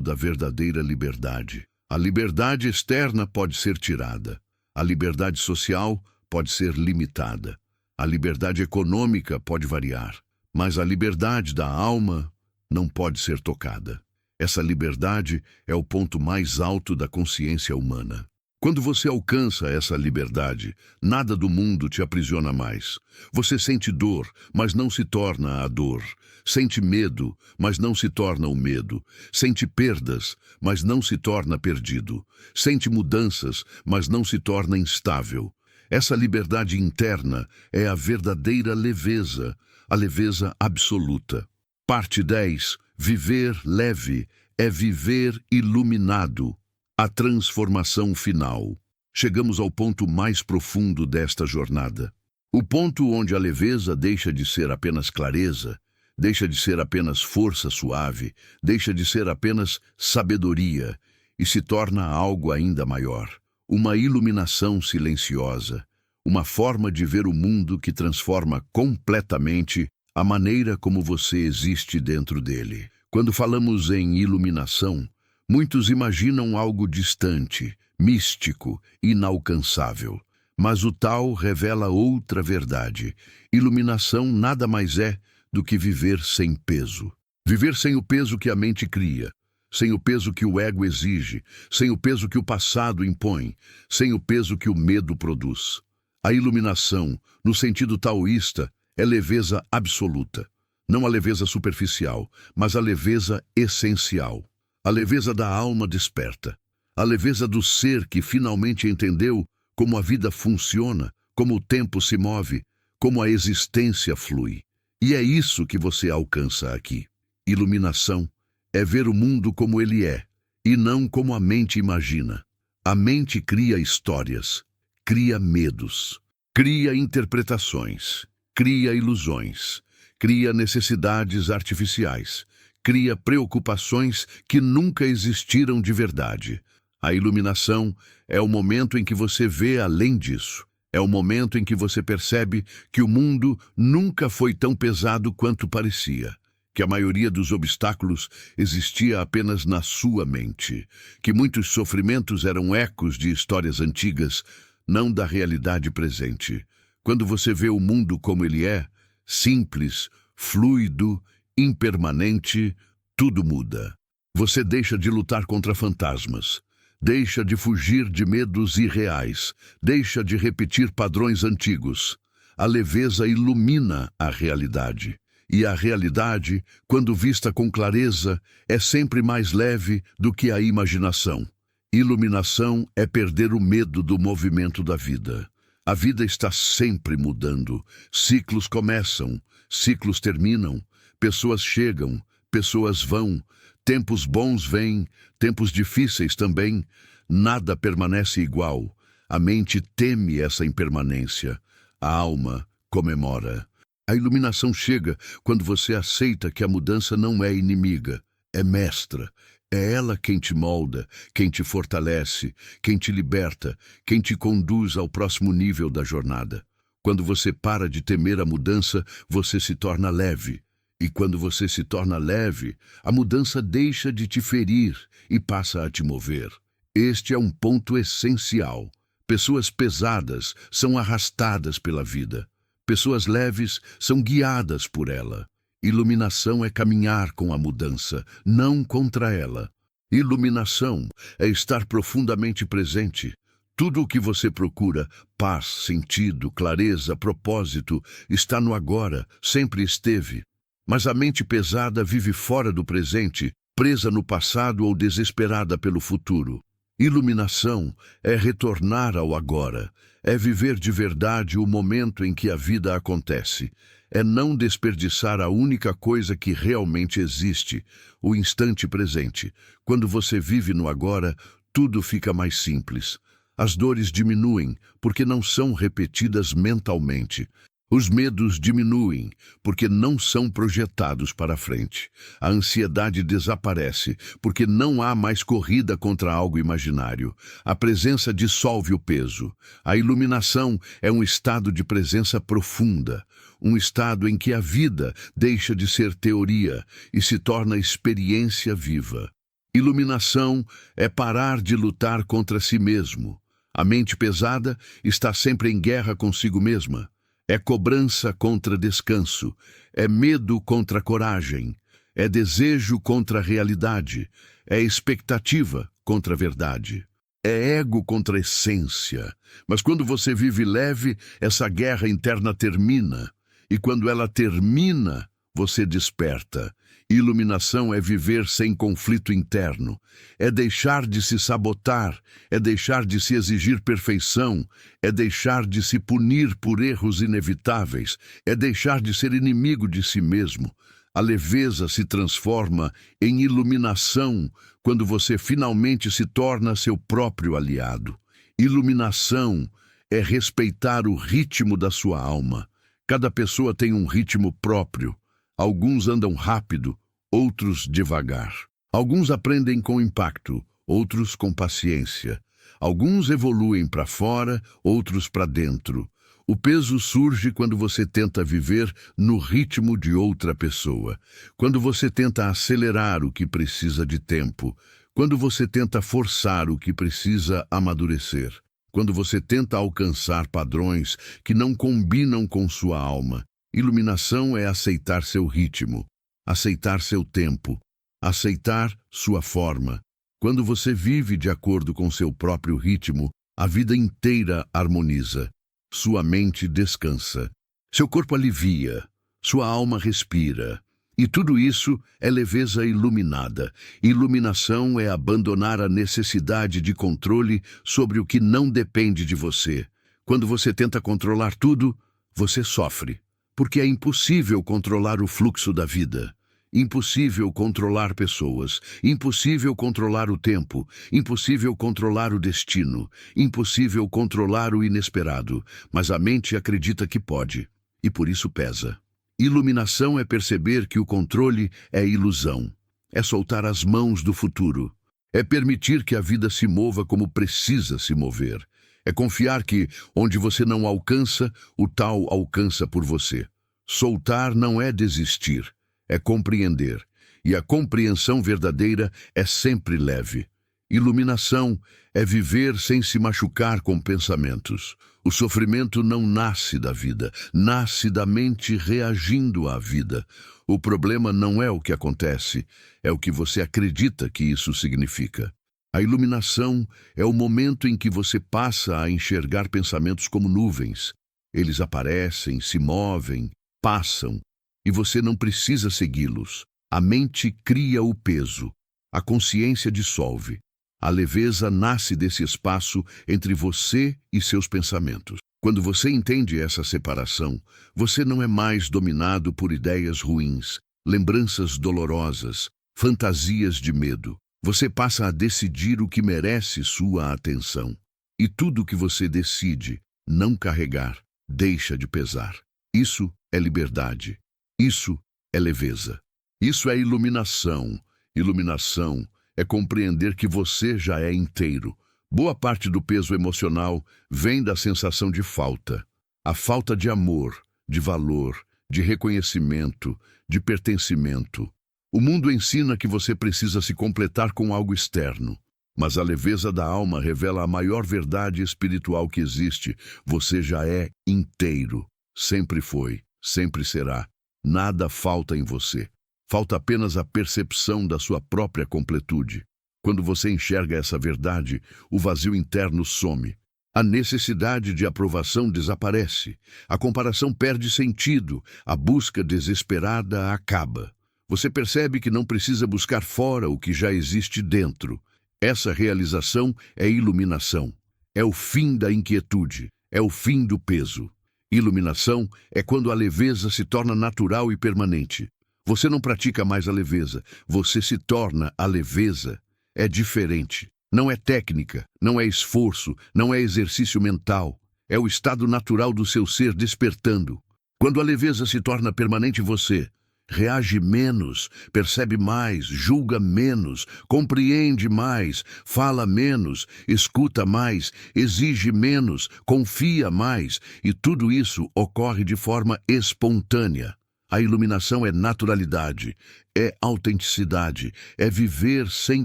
da verdadeira liberdade. A liberdade externa pode ser tirada. A liberdade social pode ser limitada. A liberdade econômica pode variar. Mas a liberdade da alma não pode ser tocada. Essa liberdade é o ponto mais alto da consciência humana. Quando você alcança essa liberdade, nada do mundo te aprisiona mais. Você sente dor, mas não se torna a dor. Sente medo, mas não se torna o medo. Sente perdas, mas não se torna perdido. Sente mudanças, mas não se torna instável. Essa liberdade interna é a verdadeira leveza, a leveza absoluta. Parte 10. Viver leve é viver iluminado. A transformação final. Chegamos ao ponto mais profundo desta jornada. O ponto onde a leveza deixa de ser apenas clareza, deixa de ser apenas força suave, deixa de ser apenas sabedoria e se torna algo ainda maior. Uma iluminação silenciosa, uma forma de ver o mundo que transforma completamente a maneira como você existe dentro dele. Quando falamos em iluminação, muitos imaginam algo distante, místico, inalcançável. Mas o Tao revela outra verdade. Iluminação nada mais é do que viver sem peso. Viver sem o peso que a mente cria, sem o peso que o ego exige, sem o peso que o passado impõe, sem o peso que o medo produz. A iluminação, no sentido taoísta, é leveza absoluta. Não a leveza superficial, mas a leveza essencial. A leveza da alma desperta. A leveza do ser que finalmente entendeu como a vida funciona, como o tempo se move, como a existência flui. E é isso que você alcança aqui. Iluminação é ver o mundo como ele é, e não como a mente imagina. A mente cria histórias, cria medos, cria interpretações, cria ilusões, cria necessidades artificiais, cria preocupações que nunca existiram de verdade. A iluminação é o momento em que você vê além disso. É o momento em que você percebe que o mundo nunca foi tão pesado quanto parecia. que a maioria dos obstáculos existia apenas na sua mente, que muitos sofrimentos eram ecos de histórias antigas, não da realidade presente. Quando você vê o mundo como ele é, simples, fluido, impermanente, tudo muda. Você deixa de lutar contra fantasmas, deixa de fugir de medos irreais, deixa de repetir padrões antigos. A leveza ilumina a realidade. E a realidade, quando vista com clareza, é sempre mais leve do que a imaginação. Iluminação é perder o medo do movimento da vida. A vida está sempre mudando. Ciclos começam, ciclos terminam, pessoas chegam, pessoas vão, tempos bons vêm, tempos difíceis também. Nada permanece igual. A mente teme essa impermanência. A alma comemora. A iluminação chega quando você aceita que a mudança não é inimiga, é mestra. É ela quem te molda, quem te fortalece, quem te liberta, quem te conduz ao próximo nível da jornada. Quando você para de temer a mudança, você se torna leve. E quando você se torna leve, a mudança deixa de te ferir e passa a te mover. Este é um ponto essencial. Pessoas pesadas são arrastadas pela vida. Pessoas leves são guiadas por ela. Iluminação é caminhar com a mudança, não contra ela. Iluminação é estar profundamente presente. Tudo o que você procura, paz, sentido, clareza, propósito, está no agora, sempre esteve. Mas a mente pesada vive fora do presente, presa no passado ou desesperada pelo futuro. Iluminação é retornar ao agora, é viver de verdade o momento em que a vida acontece, é não desperdiçar a única coisa que realmente existe, o instante presente. Quando você vive no agora, tudo fica mais simples. As dores diminuem porque não são repetidas mentalmente. Os medos diminuem porque não são projetados para frente. A ansiedade desaparece porque não há mais corrida contra algo imaginário. A presença dissolve o peso. A iluminação é um estado de presença profunda, um estado em que a vida deixa de ser teoria e se torna experiência viva. Iluminação é parar de lutar contra si mesmo. A mente pesada está sempre em guerra consigo mesma. É cobrança contra descanso, é medo contra coragem, é desejo contra realidade, é expectativa contra verdade, é ego contra essência. Mas quando você vive leve, essa guerra interna termina, e quando ela termina, você desperta. Iluminação é viver sem conflito interno, é deixar de se sabotar, é deixar de se exigir perfeição, é deixar de se punir por erros inevitáveis, é deixar de ser inimigo de si mesmo. A leveza se transforma em iluminação quando você finalmente se torna seu próprio aliado. Iluminação é respeitar o ritmo da sua alma. Cada pessoa tem um ritmo próprio. Alguns andam rápido, outros devagar. Alguns aprendem com impacto, outros com paciência. Alguns evoluem para fora, outros para dentro. O peso surge quando você tenta viver no ritmo de outra pessoa, quando você tenta acelerar o que precisa de tempo, quando você tenta forçar o que precisa amadurecer, quando você tenta alcançar padrões que não combinam com sua alma. Iluminação é aceitar seu ritmo, aceitar seu tempo, aceitar sua forma. Quando você vive de acordo com seu próprio ritmo, a vida inteira harmoniza. Sua mente descansa, seu corpo alivia, sua alma respira. E tudo isso é leveza iluminada. Iluminação é abandonar a necessidade de controle sobre o que não depende de você. Quando você tenta controlar tudo, você sofre. Porque é impossível controlar o fluxo da vida, impossível controlar pessoas, impossível controlar o tempo, impossível controlar o destino, impossível controlar o inesperado, mas a mente acredita que pode, e por isso pesa. Iluminação é perceber que o controle é ilusão, é soltar as mãos do futuro, é permitir que a vida se mova como precisa se mover. É confiar que, onde você não alcança, o tal alcança por você. Soltar não é desistir, é compreender, e a compreensão verdadeira é sempre leve. Iluminação é viver sem se machucar com pensamentos. O sofrimento não nasce da vida, nasce da mente reagindo à vida. O problema não é o que acontece, é o que você acredita que isso significa. A iluminação é o momento em que você passa a enxergar pensamentos como nuvens. Eles aparecem, se movem, passam, e você não precisa segui-los. A mente cria o peso, a consciência dissolve. A leveza nasce desse espaço entre você e seus pensamentos. Quando você entende essa separação, você não é mais dominado por ideias ruins, lembranças dolorosas, fantasias de medo. Você passa a decidir o que merece sua atenção. E tudo que você decide não carregar, deixa de pesar. Isso é liberdade. Isso é leveza. Isso é iluminação. Iluminação é compreender que você já é inteiro. Boa parte do peso emocional vem da sensação de falta. A falta de amor, de valor, de reconhecimento, de pertencimento. O mundo ensina que você precisa se completar com algo externo. Mas a leveza da alma revela a maior verdade espiritual que existe. Você já é inteiro. Sempre foi, sempre será. Nada falta em você. Falta apenas a percepção da sua própria completude. Quando você enxerga essa verdade, o vazio interno some. A necessidade de aprovação desaparece. A comparação perde sentido. A busca desesperada acaba. Você percebe que não precisa buscar fora o que já existe dentro. Essa realização é iluminação. É o fim da inquietude. É o fim do peso. Iluminação é quando a leveza se torna natural e permanente. Você não pratica mais a leveza, você se torna a leveza. É diferente. Não é técnica, não é esforço, não é exercício mental. É o estado natural do seu ser despertando. Quando a leveza se torna permanente em você, reage menos, percebe mais, julga menos, compreende mais, fala menos, escuta mais, exige menos, confia mais, e tudo isso ocorre de forma espontânea. A iluminação é naturalidade, é autenticidade, é viver sem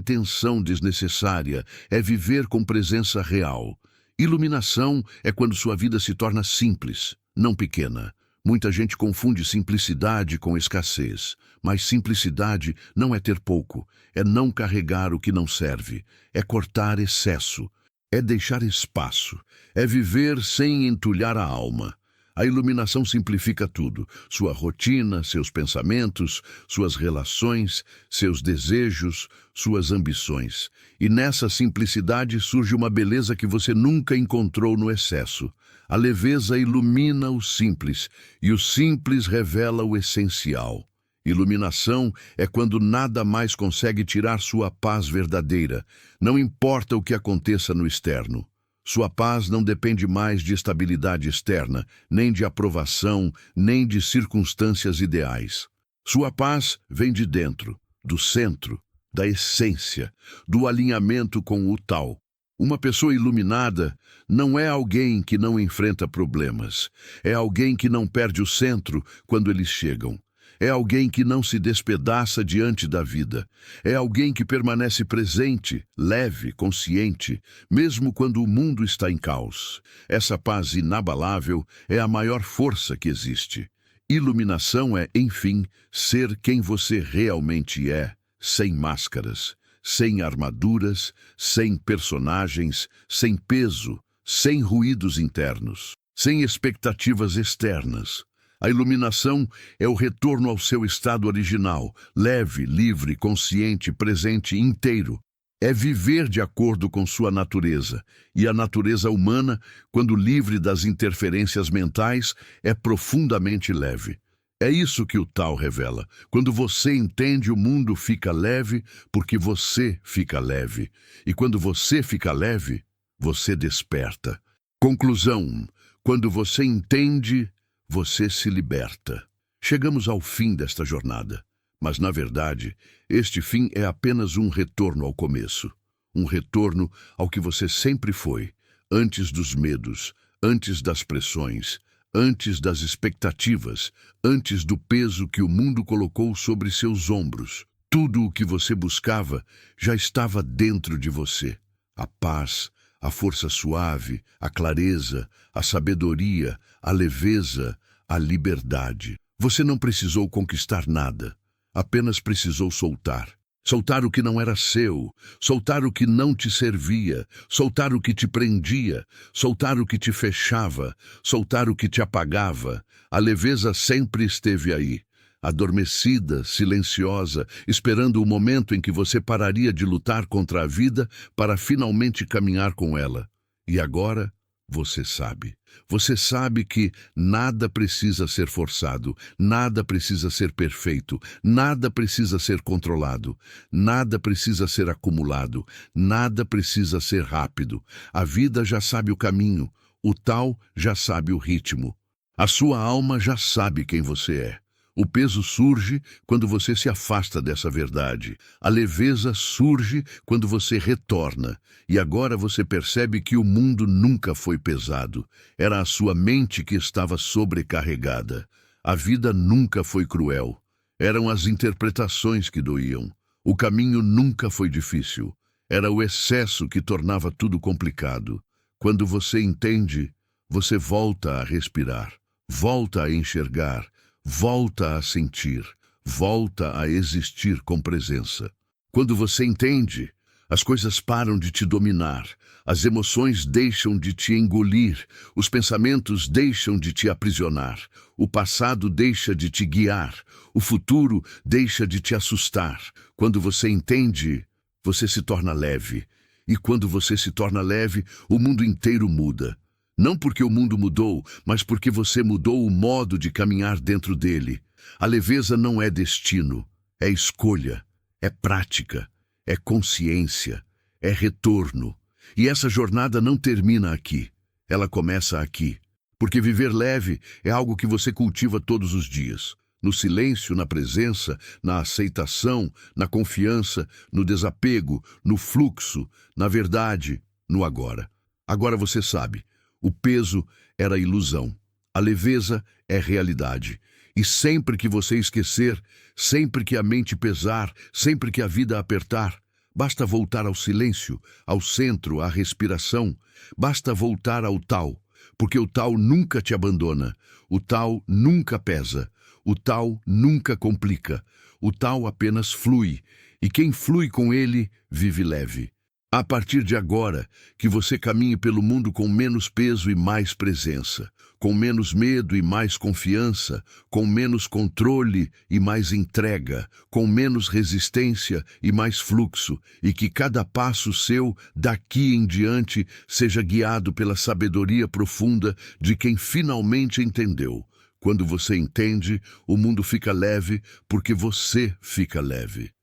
tensão desnecessária, é viver com presença real. Iluminação é quando sua vida se torna simples, não pequena. Muita gente confunde simplicidade com escassez, mas simplicidade não é ter pouco, é não carregar o que não serve, é cortar excesso, é deixar espaço, é viver sem entulhar a alma. A iluminação simplifica tudo, sua rotina, seus pensamentos, suas relações, seus desejos, suas ambições. E nessa simplicidade surge uma beleza que você nunca encontrou no excesso. A leveza ilumina o simples, e o simples revela o essencial. Iluminação é quando nada mais consegue tirar sua paz verdadeira, não importa o que aconteça no externo. Sua paz não depende mais de estabilidade externa, nem de aprovação, nem de circunstâncias ideais. Sua paz vem de dentro, do centro, da essência, do alinhamento com o tal. Uma pessoa iluminada não é alguém que não enfrenta problemas, é alguém que não perde o centro quando eles chegam. É alguém que não se despedaça diante da vida. É alguém que permanece presente, leve, consciente, mesmo quando o mundo está em caos. Essa paz inabalável é a maior força que existe. Iluminação é, enfim, ser quem você realmente é, sem máscaras, sem armaduras, sem personagens, sem peso, sem ruídos internos, sem expectativas externas. A iluminação é o retorno ao seu estado original, leve, livre, consciente, presente, inteiro. É viver de acordo com sua natureza. E a natureza humana, quando livre das interferências mentais, é profundamente leve. É isso que o Tao revela. Quando você entende, o mundo fica leve porque você fica leve. E quando você fica leve, você desperta. Conclusão: quando você entende, você se liberta. Chegamos ao fim desta jornada, mas, na verdade, este fim é apenas um retorno ao começo. Um retorno ao que você sempre foi, antes dos medos, antes das pressões, antes das expectativas, antes do peso que o mundo colocou sobre seus ombros. Tudo o que você buscava já estava dentro de você. A paz, a força suave, a clareza, a sabedoria, a leveza, a liberdade. Você não precisou conquistar nada, apenas precisou soltar. Soltar o que não era seu, soltar o que não te servia, soltar o que te prendia, soltar o que te fechava, soltar o que te apagava. A leveza sempre esteve aí, adormecida, silenciosa, esperando o momento em que você pararia de lutar contra a vida para finalmente caminhar com ela. E agora, você sabe. Você sabe que nada precisa ser forçado, nada precisa ser perfeito, nada precisa ser controlado, nada precisa ser acumulado, nada precisa ser rápido. A vida já sabe o caminho, o tal já sabe o ritmo. A sua alma já sabe quem você é. O peso surge quando você se afasta dessa verdade. A leveza surge quando você retorna. E agora você percebe que o mundo nunca foi pesado. Era a sua mente que estava sobrecarregada. A vida nunca foi cruel. Eram as interpretações que doíam. O caminho nunca foi difícil. Era o excesso que tornava tudo complicado. Quando você entende, você volta a respirar, volta a enxergar, volta a sentir, volta a existir com presença. Quando você entende, as coisas param de te dominar, as emoções deixam de te engolir, os pensamentos deixam de te aprisionar, o passado deixa de te guiar, o futuro deixa de te assustar. Quando você entende, você se torna leve. E quando você se torna leve, o mundo inteiro muda. Não porque o mundo mudou, mas porque você mudou o modo de caminhar dentro dele. A leveza não é destino, é escolha, é prática, é consciência, é retorno. E essa jornada não termina aqui, ela começa aqui. Porque viver leve é algo que você cultiva todos os dias. No silêncio, na presença, na aceitação, na confiança, no desapego, no fluxo, na verdade, no agora. Agora você sabe. O peso era ilusão, a leveza é realidade. E sempre que você esquecer, sempre que a mente pesar, sempre que a vida apertar, basta voltar ao silêncio, ao centro, à respiração. Basta voltar ao tal, porque o tal nunca te abandona, o tal nunca pesa, o tal nunca complica, o tal apenas flui, e quem flui com ele vive leve. A partir de agora, que você caminhe pelo mundo com menos peso e mais presença, com menos medo e mais confiança, com menos controle e mais entrega, com menos resistência e mais fluxo, e que cada passo seu, daqui em diante, seja guiado pela sabedoria profunda de quem finalmente entendeu. Quando você entende, o mundo fica leve porque você fica leve.